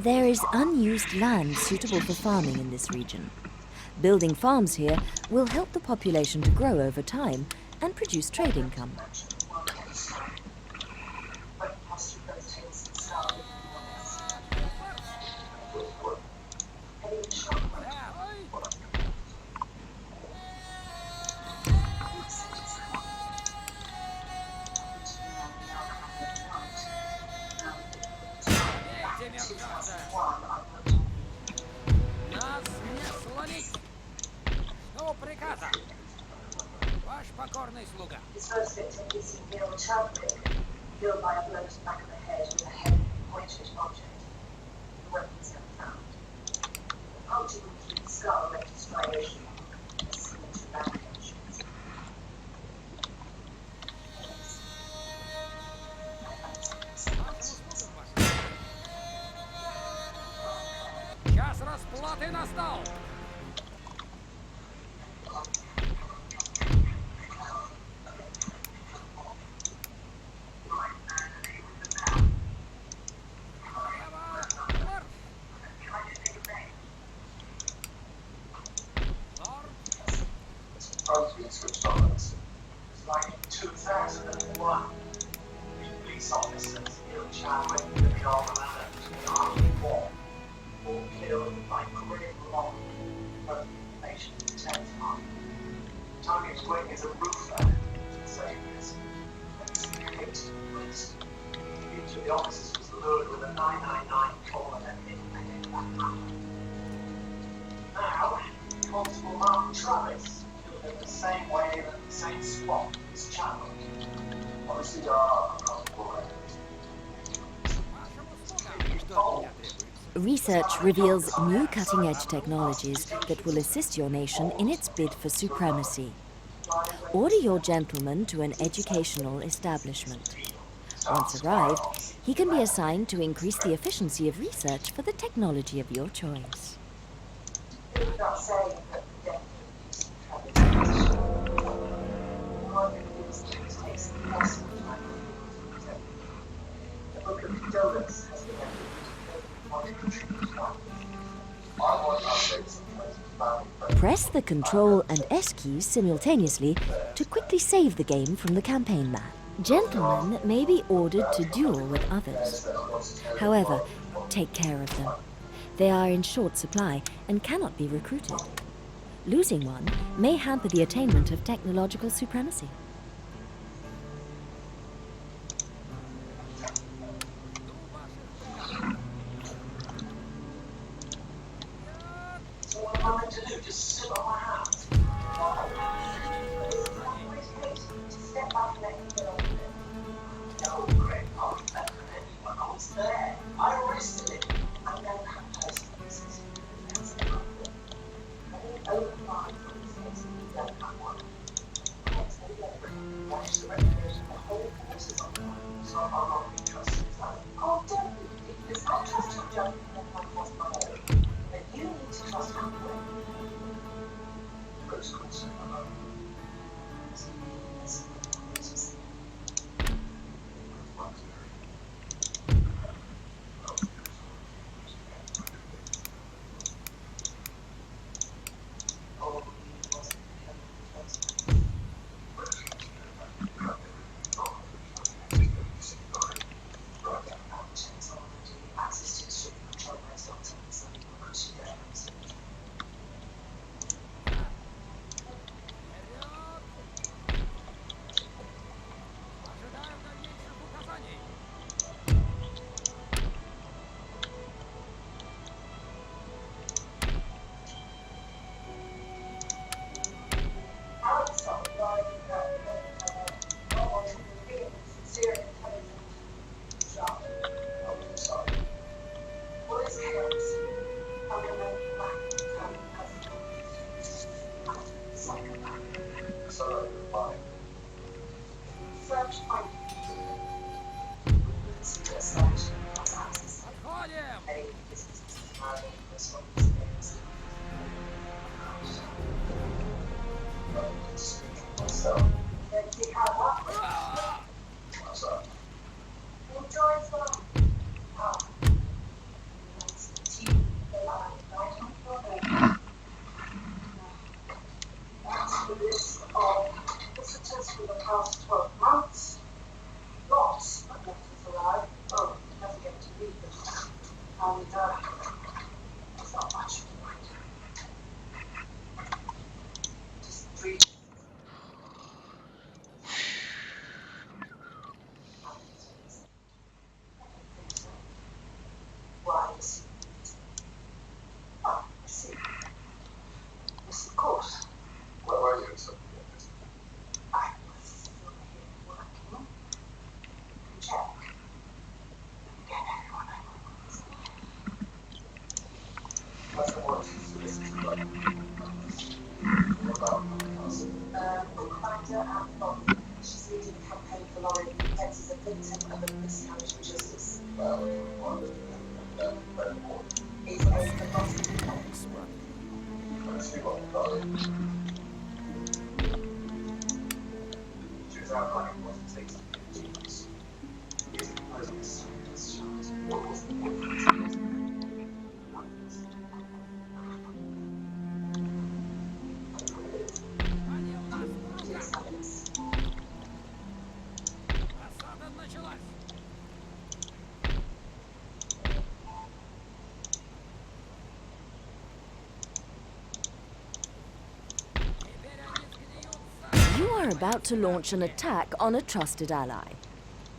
There is unused land suitable for farming in this region. Building farms here will help the population to grow over time and produce trade income. Бейте, мерзавцы! Нас не сломить! Что приказа? Ваш покорный слуга. His first victim is a male child killed by a blow to the back of the head with a heavy pointed object. The weapon is found. The puncture wound through the skull left a striation, a similar to bandages. Час расплаты настал! Supposed to be switched on us. It's like 2001. Police officers killed Chadwick in the Alabama in the Army War. All killed by grim long. But the nation pretends not. Tony's working as a roofer to save this. And he's the police. Each of the officers was lured with a 999 call and then hit back. Now, Constable Mark Travis killed in the same way and at the same spot as Chadwick. Obviously, there are uncomfortable records. Вашему слугам, что от меня требуется? Research reveals new cutting-edge technologies that will assist your nation in its bid for supremacy. Order your gentleman to an educational establishment. Once arrived, he can be assigned to increase the efficiency of research for the technology of your choice. It's not saying that the death of these one of these things takes the possible time to protect. The Book of Condolence has the method to want to contribute one. I want updates on places found in Press the Control and S keys simultaneously to quickly save the game from the campaign map. Gentlemen may be ordered to duel with others. However, take care of them. They are in short supply and cannot be recruited. Losing one may hamper the attainment of technological supremacy. So what am I meant to do? Just sit on my hands? Step back and let him get on with it. No, Greg, I was better than anyone. I was there. I arrested him. And then compose pieces. That's the problem. I think open mind for these things you don't have one. Next, they get watch the reputation of the whole forces on the line. So I'm not being trusted. Oh, don't be ridiculous. I trust your judgment and I trust my own. But you need to trust Hathaway. Bruce could say my own. Access to extreme control by doctors and procedures. Ожидаем дальнейших указаний. Outside lies that not wanting to be sincere and intelligent. Sharp. I'm sorry. What is chaos? How can I be back to how psychopath? Sorry, goodbye. Search find to establish access. Отходим! Any businesses having this one experience. Myself. Then see how that works. I'm sorry. Enjoy as well. Ah. in the past 12 months. Lots of letters arrived. Oh, never get to read them. And it's not much to write. Just read. Why, oh, I see. Yes, of course. Where were you in some years? I was still here working. Check. Get everyone I That's the one solicitor, right? What about bookbinder and Bobby. She's leading a campaign for Laurie, who is a victim of a miscarriage of justice. Is a philosophy case. Let's see what we've got. She's outlining what it takes to be a genius. Is it present serious chance? What was the difference? Осада началась. Теперь они сгниются. You are about to launch an attack on a trusted ally.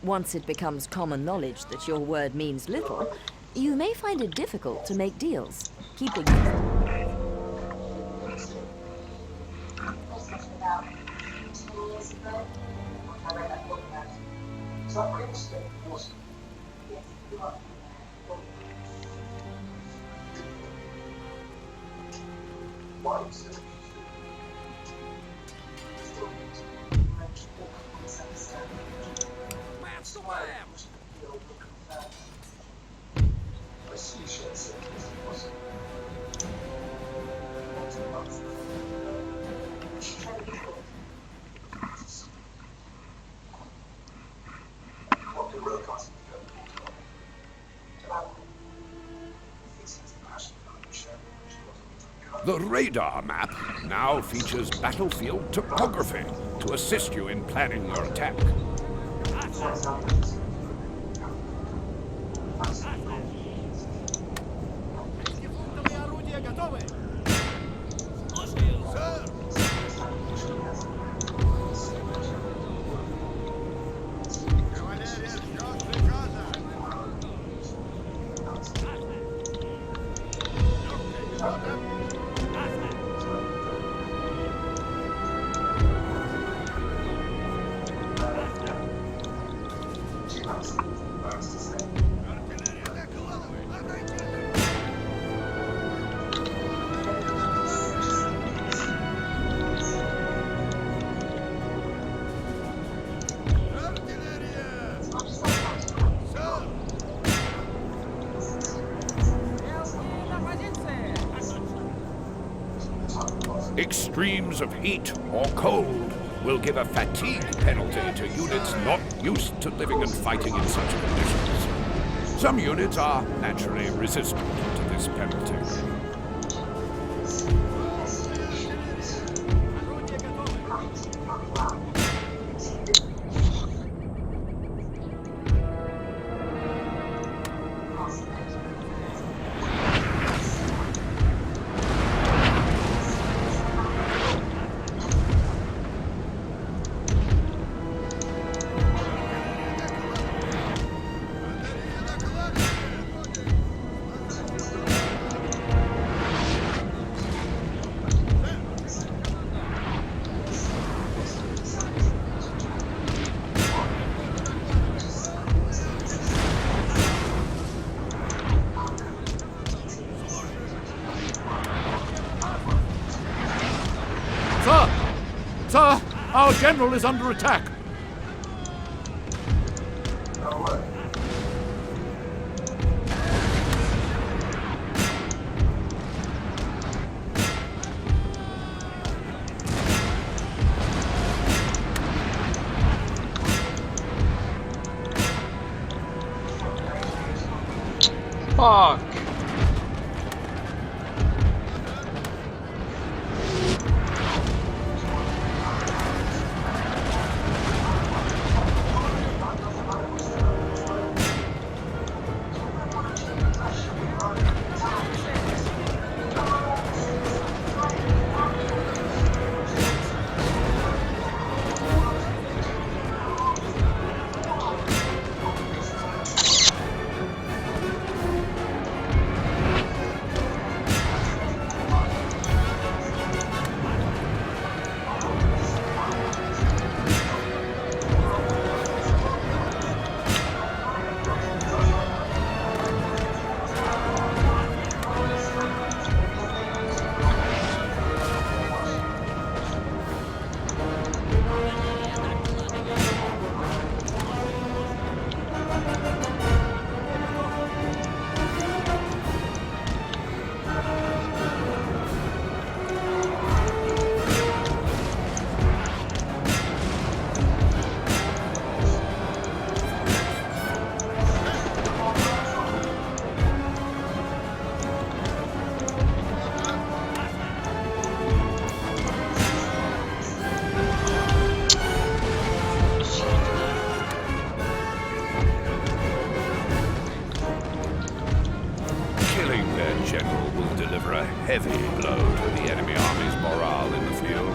Once it becomes common knowledge that your word means little, you may find it difficult to make deals. Keeping About 10 years ago, I read that book about it. Is that real estate? Was Yes, you are. why is it? Still need to make sure misunderstanding. Мы отступаем. I see she had said this was what the real cost The radar map now features battlefield topography to assist you in planning your attack. Дефунтовые орудия готовы. На позиции. Extremes of heat or cold will give a fatigue penalty to units not used to living and fighting in such conditions. Some units are naturally resistant to this penalty. Орудия готовы. Sir! Sir! Our general is under attack! no way. Fuck! heavy blow to the enemy army's morale in the field.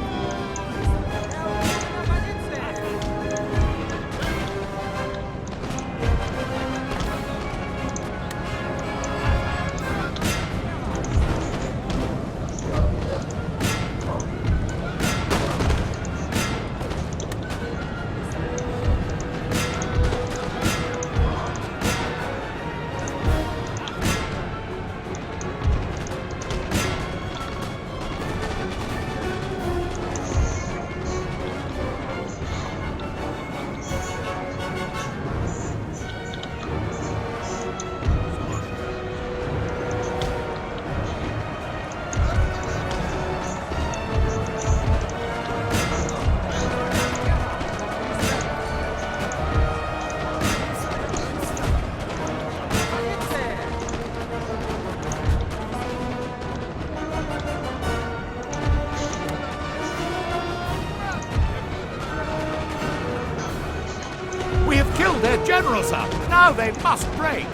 We have killed their general, sir. Now they must break.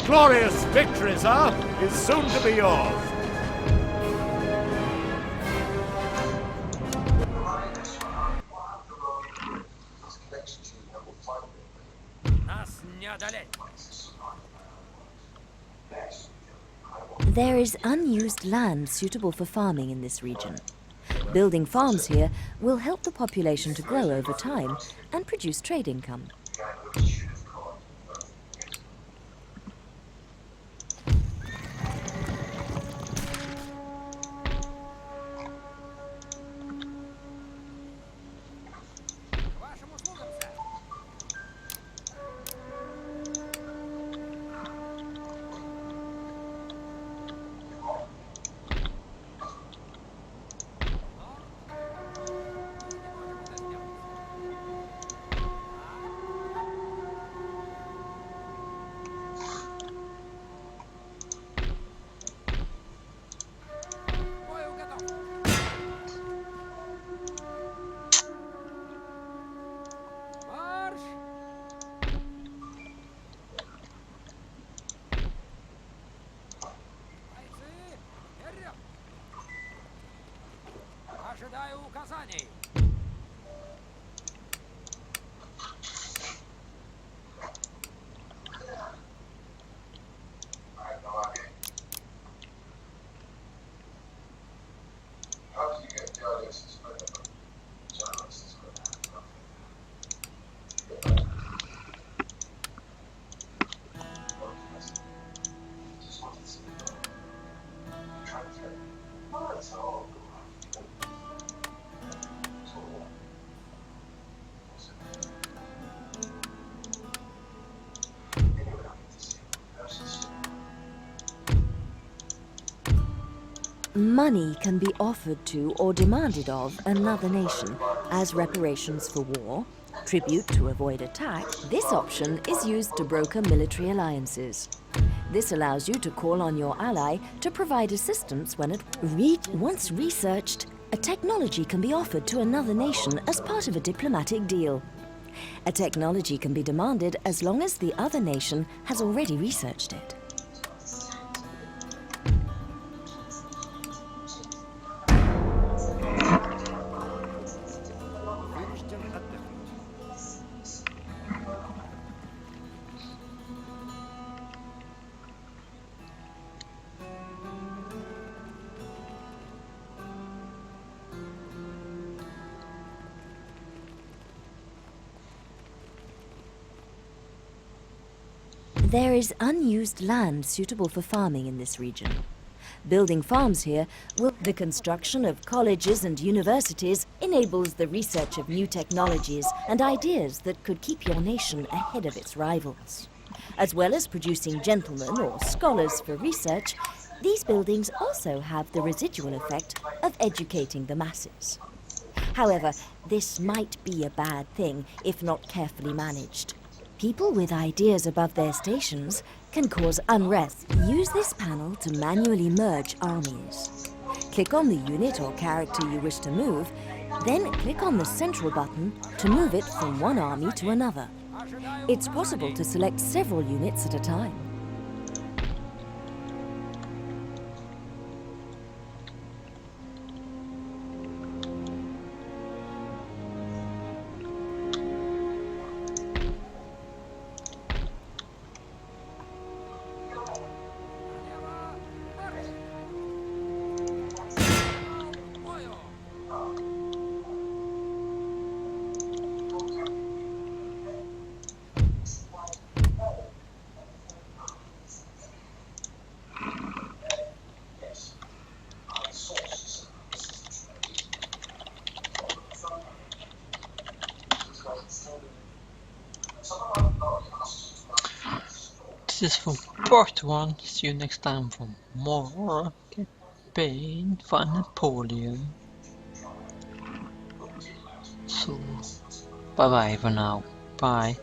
Glorious victory, sir, is soon to be yours. Нас не одолеть. There is unused land suitable for farming in this region. Building farms here will help the population to grow over time and produce trade income. К вашим услугам, сэр. Бою готов. Марш! Бойцы, вперед! Ожидаю указаний. I have no idea. How did you get the idea to split up journalists with that? Just wanted some transfer. Oh, that's all. Anyway, I need to see what else is. Money can be offered to or demanded of another nation as reparations for war, tribute to avoid attack. This option is used to broker military alliances. This allows you to call on your ally to provide assistance when once researched, a technology can be offered to another nation as part of a diplomatic deal. A technology can be demanded as long as the other nation has already researched it. There is unused land suitable for farming in this region. Building farms here the construction of colleges and universities enables the research of new technologies and ideas that could keep your nation ahead of its rivals. As well as producing gentlemen or scholars for research, these buildings also have the residual effect of educating the masses. However, this might be a bad thing if not carefully managed. People with ideas above their stations can cause unrest. Use this panel to manually merge armies. Click on the unit or character you wish to move, then click on the central button to move it from one army to another. It's possible to select several units at a time. This is for part 1. See you next time for more campaign for Napoleon. So, bye bye for now. Bye.